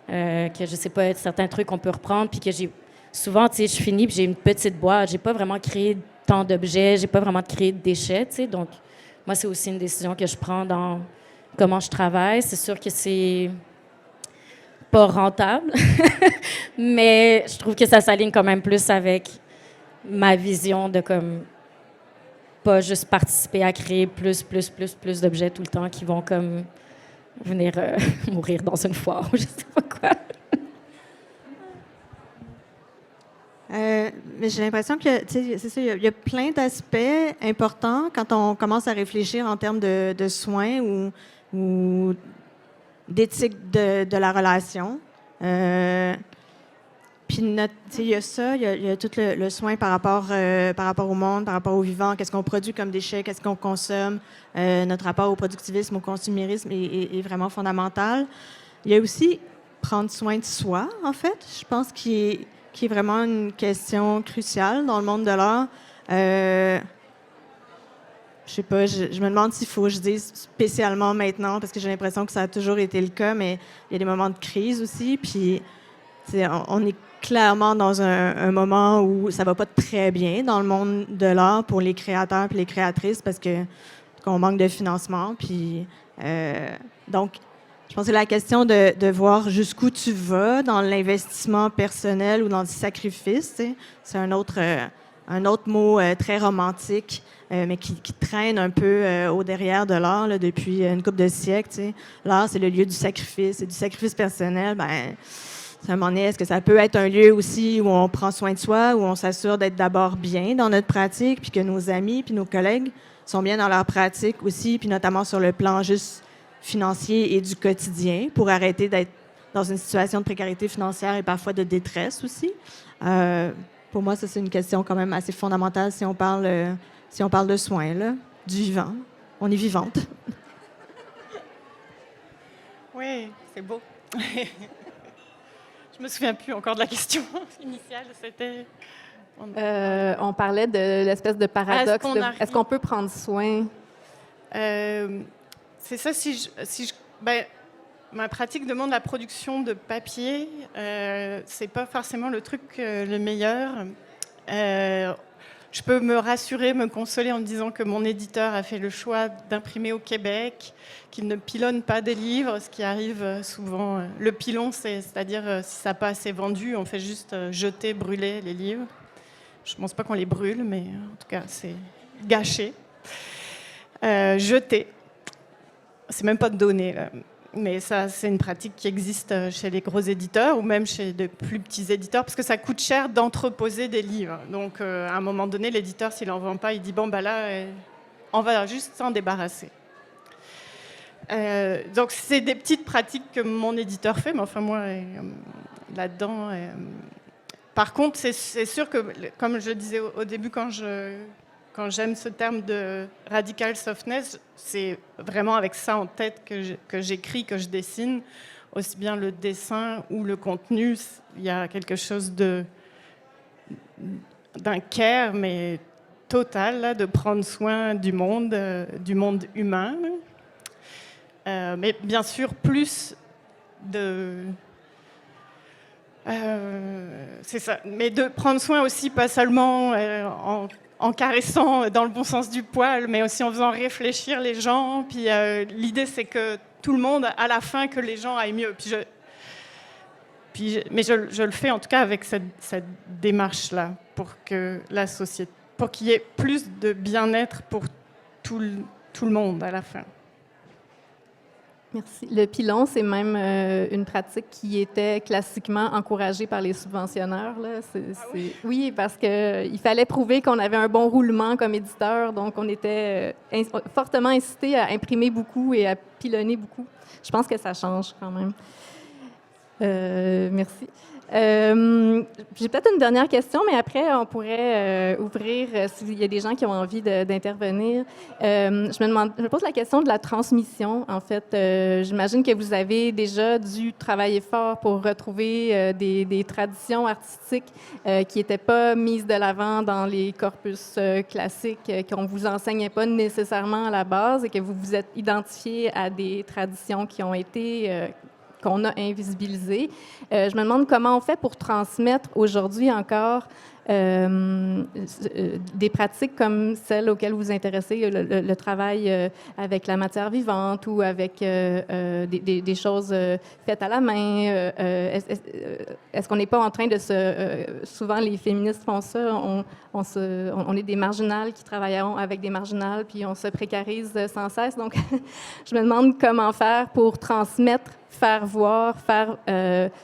que je sais pas, certains trucs qu'on peut reprendre, puis que j'ai... Souvent, tu sais, je finis, puis j'ai une petite boîte. J'ai pas vraiment créé tant d'objets, j'ai pas vraiment créé de déchets, tu sais. Donc, moi, c'est aussi une décision que je prends dans comment je travaille. C'est sûr que c'est pas rentable, mais je trouve que ça s'aligne quand même plus avec ma vision de comme pas juste participer à créer plus d'objets tout le temps qui vont comme venir mourir dans une foire ou je sais pas quoi. Mais j'ai l'impression que, c'est ça, il y a plein d'aspects importants quand on commence à réfléchir en termes de soins ou d'éthique de la relation. Puis, il y a ça, il y a tout le soin par rapport au monde, par rapport au vivant, qu'est-ce qu'on produit comme déchets, qu'est-ce qu'on consomme. Notre rapport au productivisme, au consumérisme est vraiment fondamental. Il y a aussi prendre soin de soi, en fait. Je pense qui est vraiment une question cruciale dans le monde de l'art. Je sais pas, je me demande s'il faut que je dise spécialement maintenant, parce que j'ai l'impression que ça a toujours été le cas, mais il y a des moments de crise aussi, puis on est clairement dans un moment où ça va pas très bien dans le monde de l'art pour les créateurs et les créatrices, parce qu'on manque de financement, puis donc... Je pense que c'est la question de voir jusqu'où tu vas dans l'investissement personnel ou dans le sacrifice. C'est un autre mot très romantique, mais qui traîne un peu au derrière de l'art là, depuis une couple de siècles. L'art, c'est le lieu du sacrifice. Et du sacrifice personnel, ben, à un moment donné, est-ce que ça peut être un lieu aussi où on prend soin de soi, où on s'assure d'être d'abord bien dans notre pratique, puis que nos amis puis nos collègues sont bien dans leur pratique aussi, puis notamment sur le plan juste financier et du quotidien, pour arrêter d'être dans une situation de précarité financière et parfois de détresse aussi. Pour moi, ça, c'est une question quand même assez fondamentale si on parle de soins, là, du vivant. On est vivante. Oui, c'est beau. Je me souviens plus encore de la question initiale. C'était... On parlait de l'espèce de paradoxe. Est-ce qu'on peut prendre soin? C'est ça, ben, ma pratique demande la production de papier. C'est pas forcément le truc le meilleur. Je peux me rassurer, me consoler en me disant que mon éditeur a fait le choix d'imprimer au Québec, qu'il ne pilonne pas des livres, ce qui arrive souvent. Le pilon, c'est-à-dire si ça n'a pas assez vendu, on fait juste jeter, brûler les livres. Je ne pense pas qu'on les brûle, mais en tout cas, c'est gâché. Jeter. C'est même pas donné, là. Mais ça, c'est une pratique qui existe chez les gros éditeurs ou même chez de plus petits éditeurs, parce que ça coûte cher d'entreposer des livres. Donc, à un moment donné, l'éditeur, s'il n'en vend pas, il dit « bon, bah là, on va juste s'en débarrasser ». Donc, c'est des petites pratiques que mon éditeur fait, mais enfin, moi, là-dedans... Par contre, c'est sûr que, comme je disais au début, quand j'aime ce terme de radical softness, c'est vraiment avec ça en tête que j'écris, que je dessine. Aussi bien le dessin ou le contenu, il y a quelque chose d'un care, mais total, là, de prendre soin du monde humain. Mais bien sûr, plus de... c'est ça. Mais de prendre soin aussi, pas seulement en caressant dans le bon sens du poil, mais aussi en faisant réfléchir les gens. Puis l'idée, c'est que tout le monde, à la fin, que les gens aillent mieux. Mais je le fais en tout cas avec cette démarche-là, pour que la société, pour qu'il y ait plus de bien-être pour tout le monde à la fin. Merci. Le pilon, c'est même une pratique qui était classiquement encouragée par les subventionneurs. Là. Oui, parce qu'il fallait prouver qu'on avait un bon roulement comme éditeur, donc on était fortement incité à imprimer beaucoup et à pilonner beaucoup. Je pense que ça change quand même. Merci. J'ai peut-être une dernière question, mais après, on pourrait ouvrir s'il y a des gens qui ont envie d'intervenir. Je me pose la question de la transmission. En fait, j'imagine que vous avez déjà dû travailler fort pour retrouver des traditions artistiques qui n'étaient pas mises de l'avant dans les corpus classiques, qu'on ne vous enseignait pas nécessairement à la base et que vous vous êtes identifié à des traditions qui ont été... qu'on a invisibilisé. Je me demande comment on fait pour transmettre aujourd'hui encore des pratiques comme celles auxquelles vous vous intéressez, le travail avec la matière vivante ou avec des choses faites à la main. Est-ce qu'on n'est pas en train de souvent, les féministes font ça, on est des marginales qui travaillons avec des marginales, puis on se précarise sans cesse. Donc, je me demande comment faire pour transmettre, faire voir, faire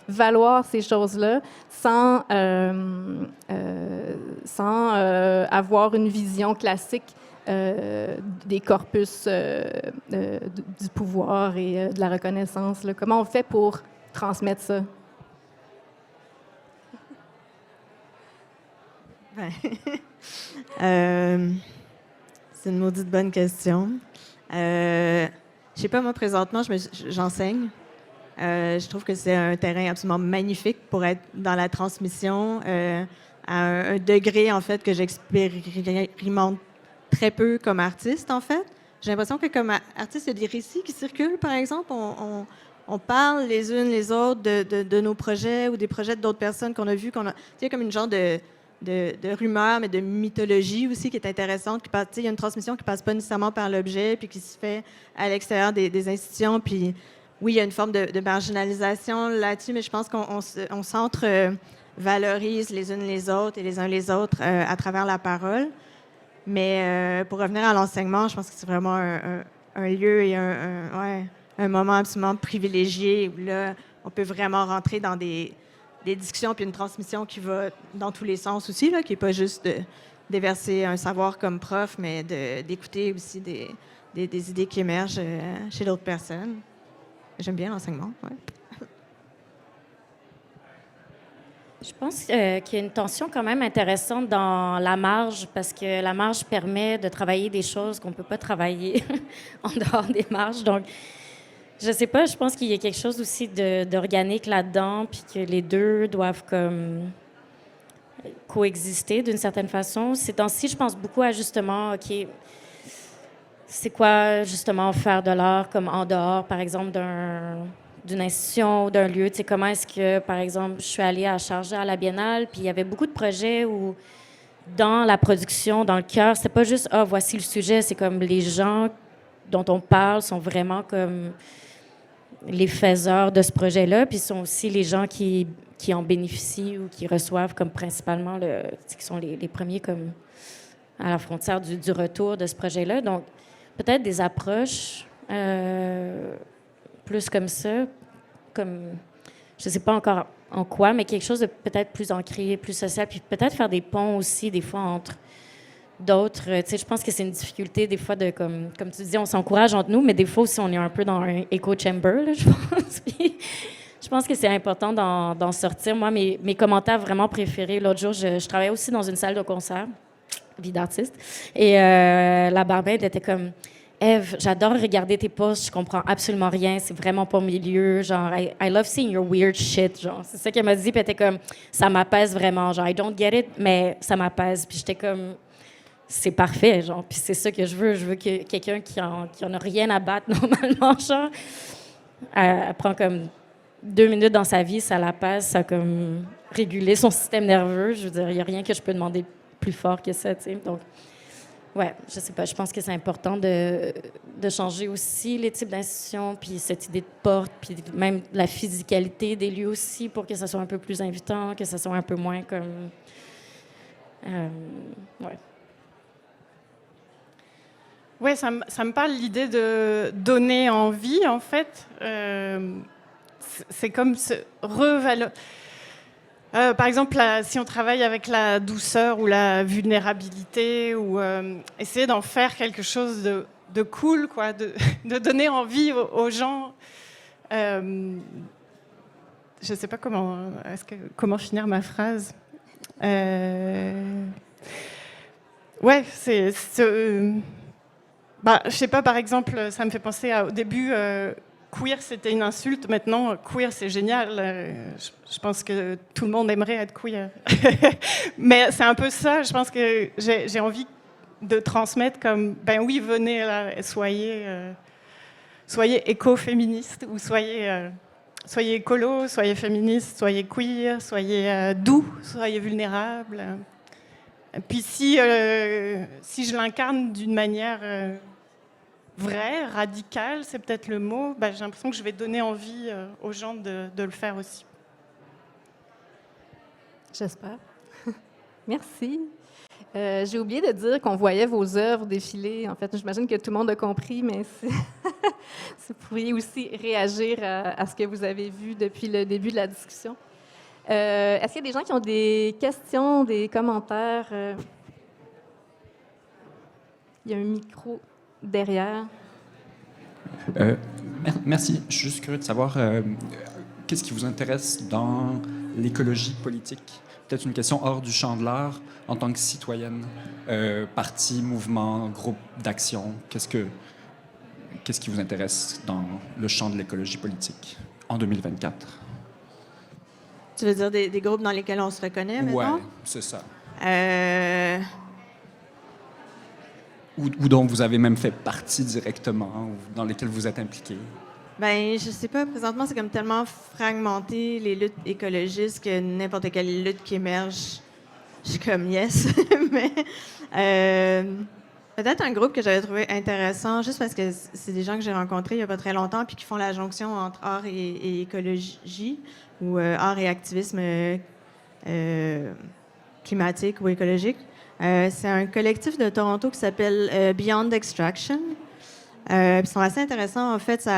valoir ces choses-là sans avoir une vision classique des corpus du pouvoir et de la reconnaissance. Là. Comment on fait pour transmettre ça? C'est une maudite bonne question. Je sais pas, moi, présentement, j'enseigne. Je trouve que c'est un terrain absolument magnifique pour être dans la transmission à un degré, en fait, que j'expérimente très peu comme artiste, en fait. J'ai l'impression que comme artiste, il y a des récits qui circulent, par exemple. On parle les unes les autres de nos projets ou des projets d'autres personnes qu'on a vues. Il y a comme une genre de rumeurs, mais de mythologie aussi qui est intéressante. Il y a une transmission qui ne passe pas nécessairement par l'objet puis qui se fait à l'extérieur des institutions. Puis oui, il y a une forme de marginalisation là-dessus, mais je pense qu'on s'entre-valorise les unes les autres et les uns les autres à travers la parole. Mais pour revenir à l'enseignement, je pense que c'est vraiment un lieu et un moment absolument privilégié où là, on peut vraiment rentrer dans des discussions puis une transmission qui va dans tous les sens aussi, là, qui n'est pas juste déverser un savoir comme prof, mais d'écouter aussi des idées qui émergent chez d'autres personnes. J'aime bien l'enseignement, ouais. Je pense qu'il y a une tension quand même intéressante dans la marge, parce que la marge permet de travailler des choses qu'on ne peut pas travailler en dehors des marges. Donc, je sais pas, je pense qu'il y a quelque chose aussi d'organique là-dedans, puis que les deux doivent comme coexister d'une certaine façon. Ces temps-ci, je pense beaucoup à justement, OK, c'est quoi justement faire de l'art comme en dehors, par exemple, d'une institution ou d'un lieu. Tu sais, comment est-ce que, par exemple, je suis allée à Charger à la Biennale, puis il y avait beaucoup de projets où, dans la production, dans le cœur, c'était pas juste « Ah, voici le sujet », c'est comme les gens dont on parle sont vraiment comme les faiseurs de ce projet-là, puis sont aussi les gens qui en bénéficient ou qui reçoivent comme principalement, qui sont les premiers comme à la frontière du retour de ce projet-là. Donc, peut-être des approches plus comme ça, comme, je ne sais pas encore en quoi, mais quelque chose de peut-être plus ancré, plus social, puis peut-être faire des ponts aussi, des fois, entre d'autres. Tu sais, je pense que c'est une difficulté, des fois, de, comme tu dis, on s'encourage entre nous, mais des fois aussi, on est un peu dans un echo chamber, là, je pense. Puis, je pense que c'est important d'en sortir. Moi, mes commentaires vraiment préférés, l'autre jour, je travaillais aussi dans une salle de concert, vie d'artiste, et la barmaid était comme... Eve, j'adore regarder tes posts, je comprends absolument rien, c'est vraiment pas mon milieu, genre, I love seeing your weird shit, genre, c'est ça qu'elle m'a dit, puis elle était comme, ça m'apaise vraiment, genre, I don't get it, mais ça m'apaise, puis j'étais comme, c'est parfait, genre, puis c'est ça que je veux que quelqu'un qui en a rien à battre normalement, genre, elle prend comme 2 minutes dans sa vie, ça l'apaise, ça a comme régulé son système nerveux, je veux dire, il y a rien que je peux demander plus fort que ça, tu sais, donc... Ouais, je sais pas. Je pense que c'est important de changer aussi les types d'institutions, puis cette idée de porte, puis même la physicalité des lieux aussi, pour que ça soit un peu plus invitant, que ça soit un peu moins comme... ouais. Ouais, ça me parle l'idée de donner envie, en fait. C'est comme se revaloriser. Par exemple, si on travaille avec la douceur ou la vulnérabilité, ou essayer d'en faire quelque chose de cool, quoi, de donner envie aux gens. Je ne sais pas comment finir ma phrase. Ouais, je sais pas, par exemple, ça me fait penser au début... queer, c'était une insulte. Maintenant, queer, c'est génial. Je pense que tout le monde aimerait être queer. Mais c'est un peu ça. Je pense que j'ai envie de transmettre comme, ben oui, venez là, soyez éco-féministe, ou soyez écolo, soyez féministe, soyez queer, soyez doux, soyez vulnérable. Puis si je l'incarne d'une manière... vrai, radical, c'est peut-être le mot, j'ai l'impression que je vais donner envie aux gens de le faire aussi. J'espère. Merci. J'ai oublié de dire qu'on voyait vos œuvres défiler. En fait, j'imagine que tout le monde a compris, mais vous pourriez aussi réagir à ce que vous avez vu depuis le début de la discussion. Est-ce qu'il y a des gens qui ont des questions, des commentaires? Il y a un micro derrière. Merci. Je suis juste curieux de savoir qu'est-ce qui vous intéresse dans l'écologie politique. Peut-être une question hors du champ de l'art, en tant que citoyenne, parti, mouvement, groupe d'action. Qu'est-ce qui vous intéresse dans le champ de l'écologie politique en 2024? Tu veux dire des groupes dans lesquels on se reconnaît maintenant? Oui, c'est ça. Ou dont vous avez même fait partie directement, ou dans lesquels vous êtes impliqué? Ben, je sais pas. Présentement, c'est comme tellement fragmenté, les luttes écologistes, que n'importe quelle lutte qui émerge, je suis comme yes. Mais peut-être un groupe que j'avais trouvé intéressant, juste parce que c'est des gens que j'ai rencontrés il y a pas très longtemps, puis qui font la jonction entre art et écologie, ou art et activisme climatique ou écologique. C'est un collectif de Toronto qui s'appelle Beyond Extraction. Ils sont assez intéressants. En fait,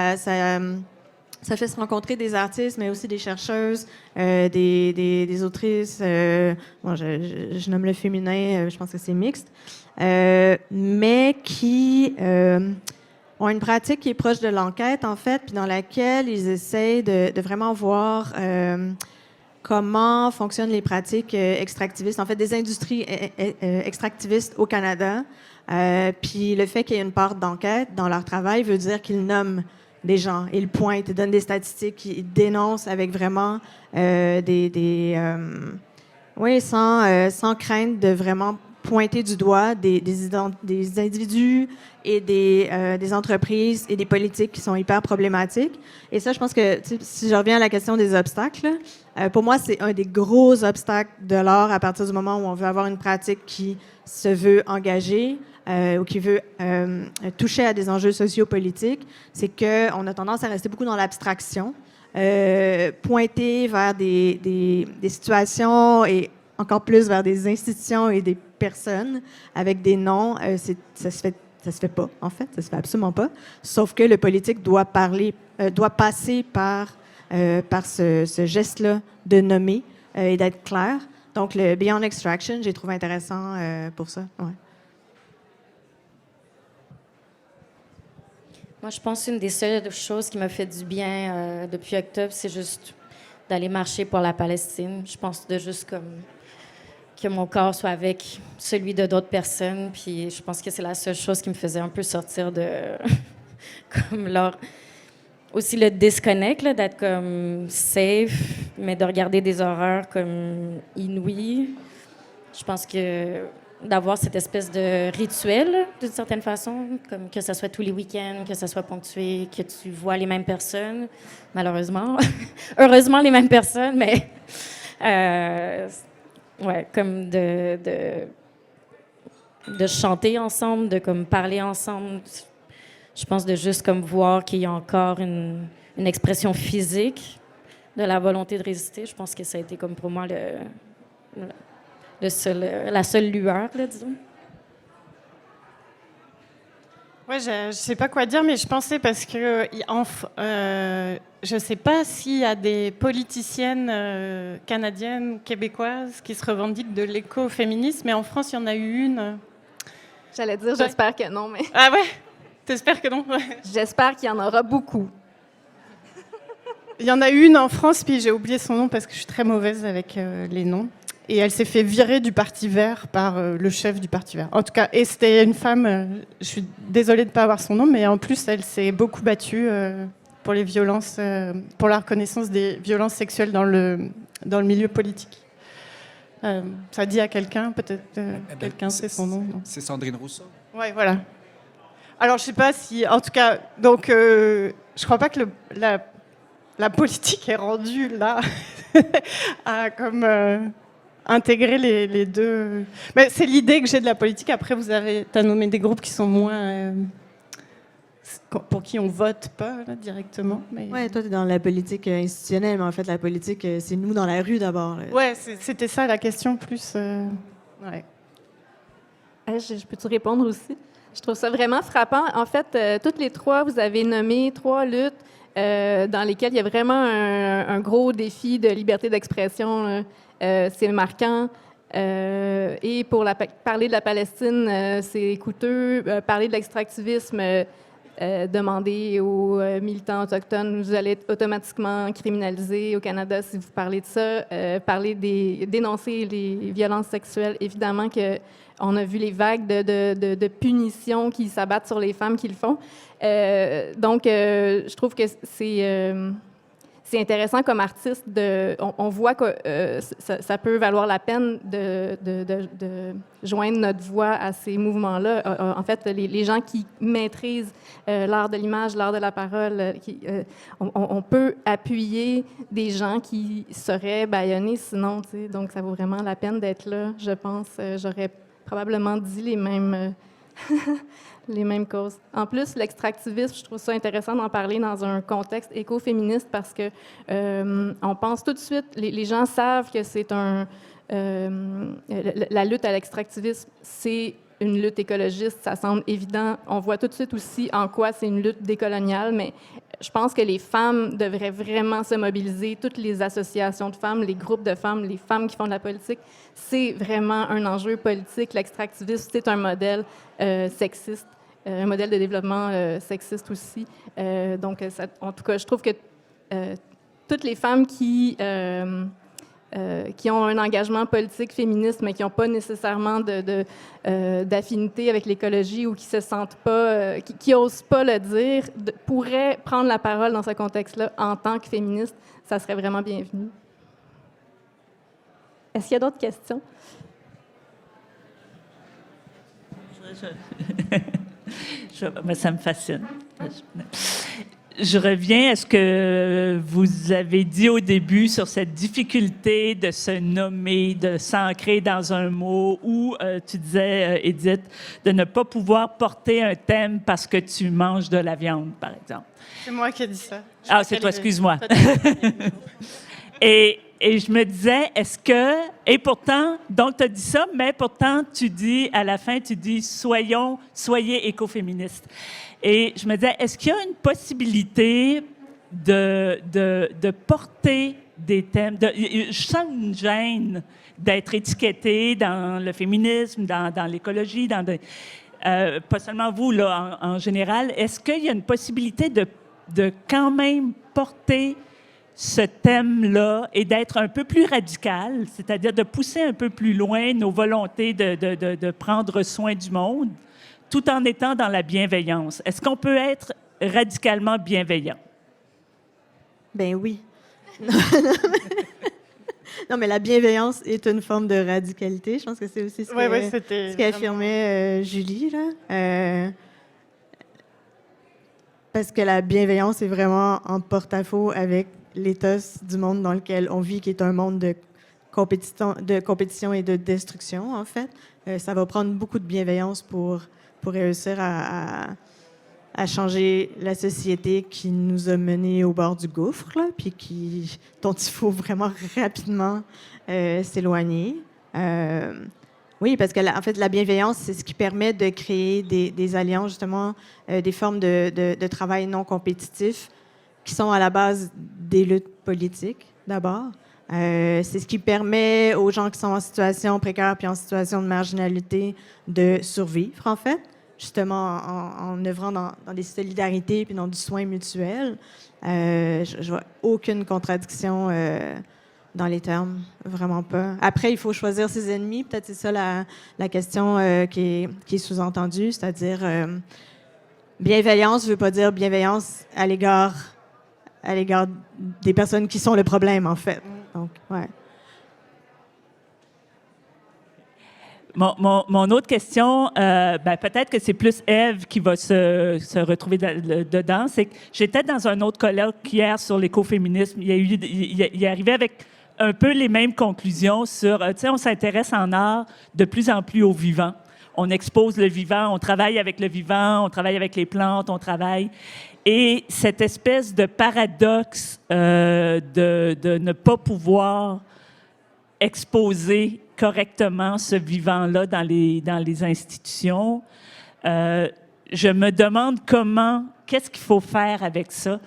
Ça fait se rencontrer des artistes, mais aussi des chercheuses, des autrices. Bon, je nomme le féminin, je pense que c'est mixte, mais qui ont une pratique qui est proche de l'enquête, en fait, puis dans laquelle ils essayent de vraiment voir comment fonctionnent les pratiques extractivistes, en fait, des industries extractivistes au Canada. Puis le fait qu'il y ait une part d'enquête dans leur travail veut dire qu'ils nomment des gens, ils pointent, ils donnent des statistiques, ils dénoncent avec vraiment oui, sans crainte de vraiment pointer du doigt des individus et des entreprises et des politiques qui sont hyper problématiques. Et ça, je pense que, si je reviens à la question des obstacles, pour moi, c'est un des gros obstacles de l'art à partir du moment où on veut avoir une pratique qui se veut engagée ou qui veut toucher à des enjeux sociopolitiques, c'est qu'on a tendance à rester beaucoup dans l'abstraction, pointer vers des situations et encore plus vers des institutions et des personnes avec des noms, ça se fait pas, en fait, ça se fait absolument pas. Sauf que le politique doit passer par ce geste-là de nommer et d'être clair. Donc, le Beyond Extraction, j'ai trouvé intéressant pour ça. Ouais. Moi, je pense qu'une des seules choses qui m'a fait du bien depuis octobre, c'est juste d'aller marcher pour la Palestine. Je pense de juste comme que mon corps soit avec celui de d'autres personnes. Puis je pense que c'est la seule chose qui me faisait un peu sortir de comme leur aussi le disconnect, là, d'être comme safe, mais de regarder des horreurs comme inouïes. Je pense que d'avoir cette espèce de rituel, d'une certaine façon, comme que ça soit tous les week-ends, que ça soit ponctué, que tu vois les mêmes personnes, malheureusement. Heureusement, les mêmes personnes, mais ouais, comme de chanter ensemble, de comme parler ensemble. Je pense de juste comme voir qu'il y a encore une expression physique de la volonté de résister. Je pense que ça a été comme pour moi la seule lueur, là, disons. Ouais, je ne sais pas quoi dire, mais je pensais parce que je ne sais pas s'il y a des politiciennes canadiennes, québécoises qui se revendiquent de l'écoféminisme, mais en France, il y en a eu une. J'allais dire, j'espère que non, mais Ah ouais? T'espères que non? Ouais. j'espère qu'il y en aura beaucoup. Il y en a une en France, puis j'ai oublié son nom parce que je suis très mauvaise avec les noms. Et elle s'est fait virer du Parti vert par le chef du Parti vert. En tout cas, et c'était une femme, je suis désolée de ne pas avoir son nom, mais en plus, elle s'est beaucoup battue pour les violences, pour la reconnaissance des violences sexuelles dans le milieu politique. Ça dit à quelqu'un, peut-être quelqu'un sait son nom. Non. C'est Sandrine Rousseau. Oui, voilà. Alors, je ne sais pas si... En tout cas, donc, je ne crois pas que la politique est rendue là à comme... intégrer les deux. Mais c'est l'idée que j'ai de la politique. Après, t'as nommé des groupes qui sont moins pour qui on vote pas là, directement. Mais... Ouais, toi, tu es dans la politique institutionnelle, mais en fait, la politique, c'est nous dans la rue d'abord. Ouais, c'était ça la question plus. Ouais. Je peux-tu répondre aussi? Je trouve ça vraiment frappant. En fait, toutes les trois, vous avez nommé 3 luttes dans lesquelles il y a vraiment un gros défi de liberté d'expression. C'est marquant. Et pour parler de la Palestine, c'est coûteux. Parler de l'extractivisme, demander aux militants autochtones, vous allez être automatiquement criminalisés au Canada si vous parlez de ça. Dénoncer les violences sexuelles, évidemment qu'on a vu les vagues de punitions qui s'abattent sur les femmes qui le font. Donc, je trouve que c'est intéressant comme artiste. On voit que ça peut valoir la peine de joindre notre voix à ces mouvements-là. En fait, les gens qui maîtrisent l'art de l'image, l'art de la parole, on peut appuyer des gens qui seraient bâillonnés sinon. Donc, ça vaut vraiment la peine d'être là, je pense. J'aurais probablement dit les mêmes... les mêmes causes. En plus, l'extractivisme, je trouve ça intéressant d'en parler dans un contexte écoféministe parce que on pense tout de suite, les gens savent que c'est la lutte à l'extractivisme, c'est une lutte écologiste, ça semble évident. On voit tout de suite aussi en quoi c'est une lutte décoloniale, mais je pense que les femmes devraient vraiment se mobiliser, toutes les associations de femmes, les groupes de femmes, les femmes qui font de la politique. C'est vraiment un enjeu politique. L'extractivisme, c'est un modèle sexiste, un modèle de développement sexiste aussi. Donc, en tout cas, je trouve que toutes les femmes qui ont un engagement politique féministe, mais qui n'ont pas nécessairement d'affinité avec l'écologie ou qui se sentent pas, qui n'osent pas le dire, pourraient prendre la parole dans ce contexte-là en tant que féministe. Ça serait vraiment bienvenu. Est-ce qu'il y a d'autres questions? Mais ça me fascine. Je reviens à ce que vous avez dit au début sur cette difficulté de se nommer, de s'ancrer dans un mot, ou tu disais, Édith, de ne pas pouvoir porter un thème parce que tu manges de la viande, par exemple. C'est moi qui ai dit ça. Ah, c'est toi, excuse-moi. Et je me disais, est-ce que... Et pourtant, donc tu as dit ça, mais pourtant, tu dis, à la fin, tu dis, soyez écoféministes. Et je me disais, est-ce qu'il y a une possibilité de porter des thèmes... je sens une gêne d'être étiquetée dans le féminisme, dans l'écologie, pas seulement vous, là, en général. Est-ce qu'il y a une possibilité de quand même porter ce thème-là et d'être un peu plus radical, c'est-à-dire de pousser un peu plus loin nos volontés de prendre soin du monde, tout en étant dans la bienveillance? Est-ce qu'on peut être radicalement bienveillant? Ben oui. Non, mais la bienveillance est une forme de radicalité. Je pense que c'est aussi ce qu'affirmait Julie, là. Parce que la bienveillance est vraiment en porte-à-faux avec l'éthos du monde dans lequel on vit, qui est un monde de compétition et de destruction, en fait. Ça va prendre beaucoup de bienveillance pour réussir à changer la société qui nous a menés au bord du gouffre, là, puis dont il faut vraiment rapidement s'éloigner. Oui, parce que en fait, la bienveillance, c'est ce qui permet de créer des alliances, justement, des formes de travail non compétitif qui sont à la base des luttes politiques, d'abord. C'est ce qui permet aux gens qui sont en situation précaire puis en situation de marginalité de survivre, en fait, justement en œuvrant dans des solidarités puis dans du soin mutuel. Je vois aucune contradiction dans les termes, vraiment pas. Après, il faut choisir ses ennemis. Peut-être c'est ça la question qui est sous-entendue, c'est-à-dire bienveillance ne veut pas dire bienveillance à l'égard des personnes qui sont le problème, en fait. Donc, ouais. Mon autre question, peut-être que c'est plus Ève qui va se retrouver dedans, c'est que j'étais dans un autre colloque hier sur l'écoféminisme. Il est arrivé avec un peu les mêmes conclusions sur, tu sais, on s'intéresse en art de plus en plus au vivant. On expose le vivant, on travaille avec le vivant, on travaille avec les plantes, on travaille... Et cette espèce de paradoxe de ne pas pouvoir exposer correctement ce vivant-là dans les institutions, je me demande qu'est-ce qu'il faut faire avec ça?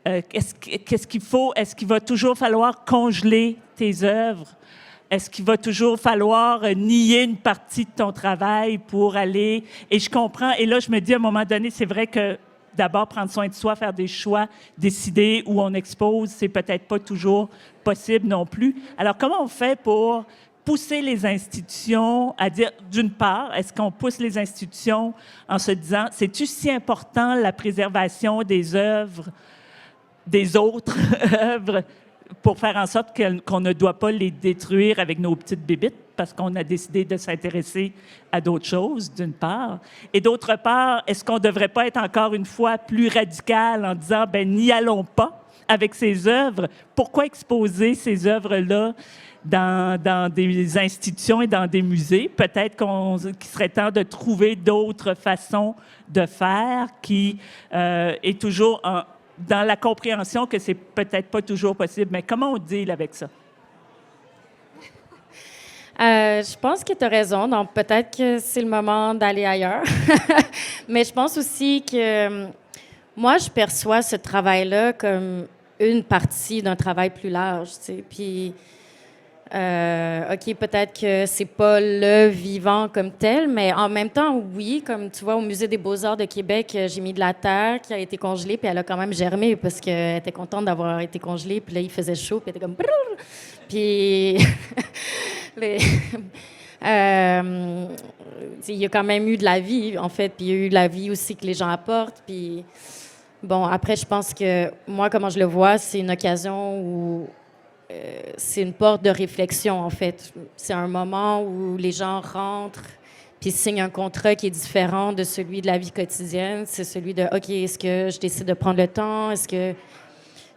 Qu'est-ce qu'il faut? Est-ce qu'il va toujours falloir congeler tes œuvres? Est-ce qu'il va toujours falloir nier une partie de ton travail pour aller... Et je comprends, et là, je me dis, à un moment donné, c'est vrai que d'abord, prendre soin de soi, faire des choix, décider où on expose, c'est peut-être pas toujours possible non plus. Alors, comment on fait pour pousser les institutions à dire, d'une part, est-ce qu'on pousse les institutions en se disant, c'est-tu si important la préservation des œuvres, des autres œuvres, pour faire en sorte qu'on ne doit pas les détruire avec nos petites bébites, parce qu'on a décidé de s'intéresser à d'autres choses, d'une part. Et d'autre part, est-ce qu'on ne devrait pas être encore une fois plus radical en disant, n'y allons pas avec ces œuvres? Pourquoi exposer ces œuvres-là dans des institutions et dans des musées? Peut-être qu'il serait temps de trouver d'autres façons de faire qui est toujours dans la compréhension que c'est peut-être pas toujours possible. Mais comment on deal avec ça? Je pense que tu as raison. Donc, peut-être que c'est le moment d'aller ailleurs. Mais je pense aussi que moi, je perçois ce travail-là comme une partie d'un travail plus large, tu sais. Puis, OK, peut-être que c'est pas le vivant comme tel, mais en même temps, oui, comme tu vois, au Musée des Beaux-Arts de Québec, j'ai mis de la terre qui a été congelée, puis elle a quand même germé parce qu'elle était contente d'avoir été congelée, puis là, il faisait chaud, puis elle était comme... Brrr! Puis... les- il y a quand même eu de la vie, en fait, puis il y a eu de la vie aussi que les gens apportent, puis... Bon, après, je pense que moi, comment je le vois, c'est une occasion où c'est une porte de réflexion, en fait. C'est un moment où les gens rentrent puis signent un contrat qui est différent de celui de la vie quotidienne. C'est celui de, OK, est-ce que je décide de prendre le temps? Est-ce que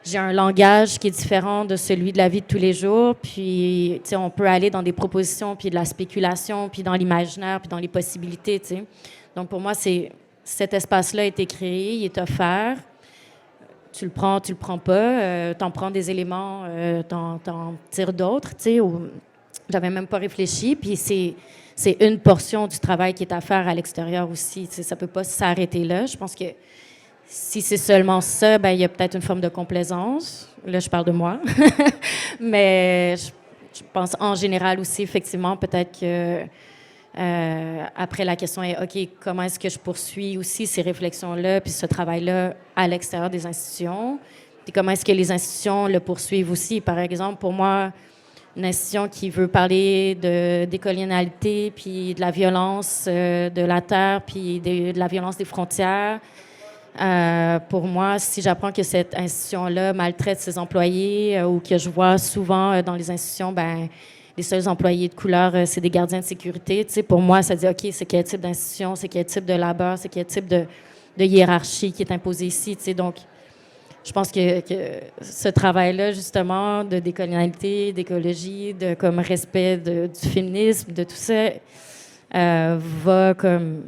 j'ai un langage qui est différent de celui de la vie de tous les jours? Puis, tu sais, on peut aller dans des propositions, puis de la spéculation, puis dans l'imaginaire, puis dans les possibilités, tu sais. Donc, pour moi, cet espace-là a été créé, il est offert. Tu le prends pas. T'en prends des éléments, t'en tires d'autres, tu sais. J'avais même pas réfléchi. Puis c'est une portion du travail qui est à faire à l'extérieur aussi. Tu sais, ça peut pas s'arrêter là. Je pense que si c'est seulement ça, ben il y a peut-être une forme de complaisance. Là, je parle de moi. Mais je pense en général aussi, effectivement, peut-être que après, la question est, OK, comment est-ce que je poursuis aussi ces réflexions-là puis ce travail-là à l'extérieur des institutions? Puis comment est-ce que les institutions le poursuivent aussi? Par exemple, pour moi, une institution qui veut parler de décolonialité puis de la violence de la terre puis de la violence des frontières, pour moi, si j'apprends que cette institution-là maltraite ses employés ou que je vois souvent dans les institutions, ben les seuls employés de couleur, c'est des gardiens de sécurité. Tu sais, pour moi, ça dit, OK, c'est quel type d'institution, c'est quel type de labeur, c'est quel type de hiérarchie qui est imposée ici. Tu sais. Donc, je pense que ce travail-là, justement, de décolonialité, d'écologie, de comme respect du féminisme, de tout ça, va comme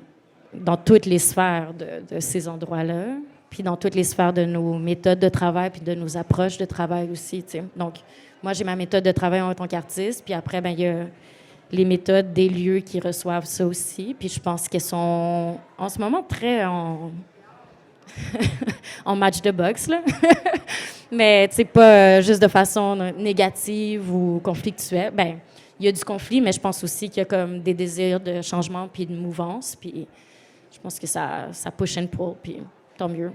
dans toutes les sphères de ces endroits-là, puis dans toutes les sphères de nos méthodes de travail, puis de nos approches de travail aussi. Tu sais. Donc, moi, j'ai ma méthode de travail en tant qu'artiste, puis après, ben il y a les méthodes des lieux qui reçoivent ça aussi. Puis je pense qu'elles sont en ce moment très en match de boxe, là. Mais c'est pas juste de façon négative ou conflictuelle. Ben il y a du conflit, mais je pense aussi qu'il y a comme des désirs de changement puis de mouvance. Puis je pense que ça push and pull, puis tant mieux.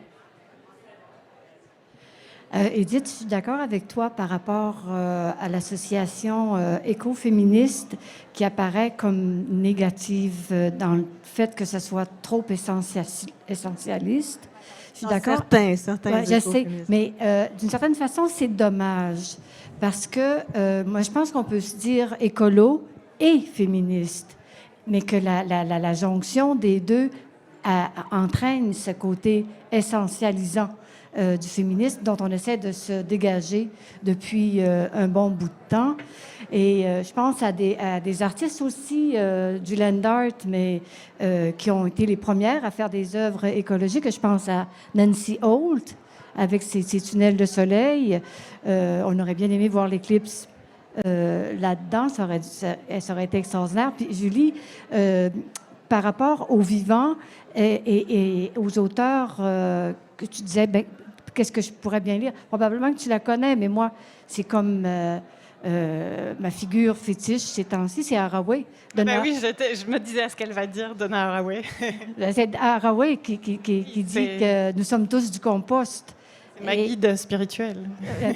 Edith, je suis d'accord avec toi par rapport à l'association écoféministe qui apparaît comme négative dans le fait que ce soit trop essentialiste. Je suis d'accord. Certains Ouais, je sais, écoféministes. mais d'une certaine façon, c'est dommage parce que moi, je pense qu'on peut se dire écolo et féministe, mais que la jonction des deux entraîne ce côté essentialisant du féminisme dont on essaie de se dégager depuis un bon bout de temps. Et je pense à des artistes aussi du land art, mais qui ont été les premières à faire des œuvres écologiques. Je pense à Nancy Holt avec ses tunnels de soleil. On aurait bien aimé voir l'éclipse là-dedans. Ça aurait été extraordinaire. Puis Julie, par rapport aux vivants et aux auteurs que tu disais, ben, qu'est-ce que je pourrais bien lire? Probablement que tu la connais, mais moi, c'est comme ma figure fétiche ces temps-ci, c'est Haraway. Ben oui, je me disais à ce qu'elle va dire, Donna Haraway. C'est Haraway qui dit que nous sommes tous du compost. C'est ma guide spirituelle.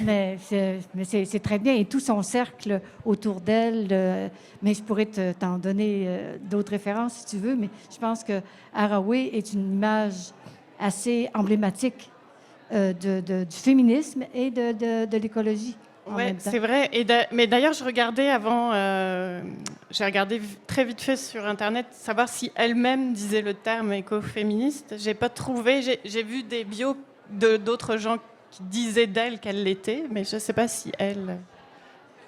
Mais c'est très bien. Et tout son cercle autour d'elle. Mais je pourrais t'en donner d'autres références si tu veux. Mais je pense que Haraway est une image assez emblématique du féminisme et de l'écologie. Oui, c'est vrai. Mais d'ailleurs, je regardais avant, j'ai regardé très vite fait sur Internet, savoir si elle-même disait le terme écoféministe. J'ai pas trouvé. J'ai vu des bios d'autres gens qui disaient d'elle qu'elle l'était, mais je ne sais pas si elle...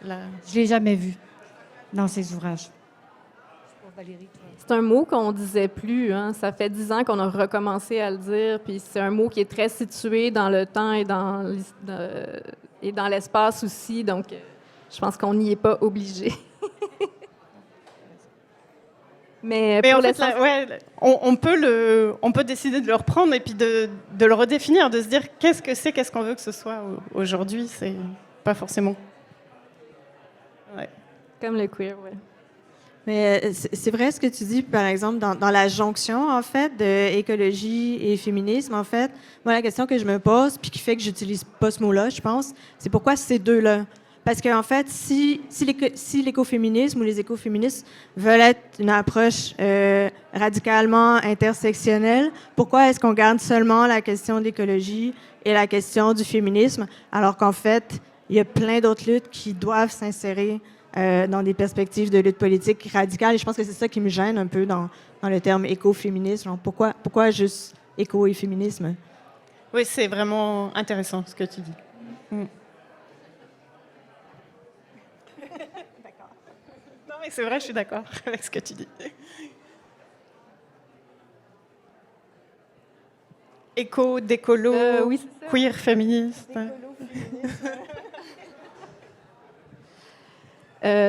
Je ne l'ai jamais vue dans ses ouvrages. C'est un mot qu'on ne disait plus. Hein. Ça fait 10 ans qu'on a recommencé à le dire. Puis c'est un mot qui est très situé dans le temps et dans l'espace aussi. Donc, je pense qu'on n'y est pas obligé. Mais Mais pour en fait, l'essentiel- on peut décider de le reprendre et puis de le redéfinir, de se dire qu'est-ce qu'on veut que ce soit aujourd'hui. C'est pas forcément. Ouais. Comme le queer, oui. Mais c'est vrai ce que tu dis, par exemple, dans la jonction, en fait, de écologie et féminisme, en fait. Moi, la question que je me pose, puis qui fait que j'utilise pas ce mot-là, je pense, c'est pourquoi ces deux-là? Parce qu'en fait, si l'écoféminisme ou les écoféministes veulent être une approche radicalement intersectionnelle, pourquoi est-ce qu'on garde seulement la question d'écologie et la question du féminisme, alors qu'en fait, il y a plein d'autres luttes qui doivent s'insérer dans des perspectives de lutte politique radicale. Et je pense que c'est ça qui me gêne un peu dans le terme écoféminisme. Genre, pourquoi juste éco et féminisme? Oui, c'est vraiment intéressant ce que tu dis. D'accord. Non, mais c'est vrai, je suis d'accord avec ce que tu dis. Éco, décolo, oui, c'est ça. queer, féministe.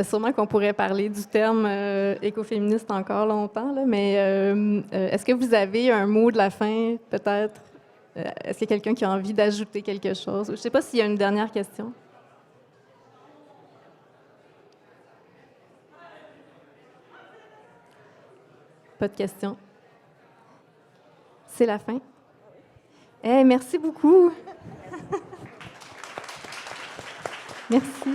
Sûrement qu'on pourrait parler du terme écoféministe encore longtemps, là, mais est-ce que vous avez un mot de la fin, peut-être? Est-ce qu'il y a quelqu'un qui a envie d'ajouter quelque chose? Je ne sais pas s'il y a une dernière question. Pas de question. C'est la fin. Merci beaucoup. Merci.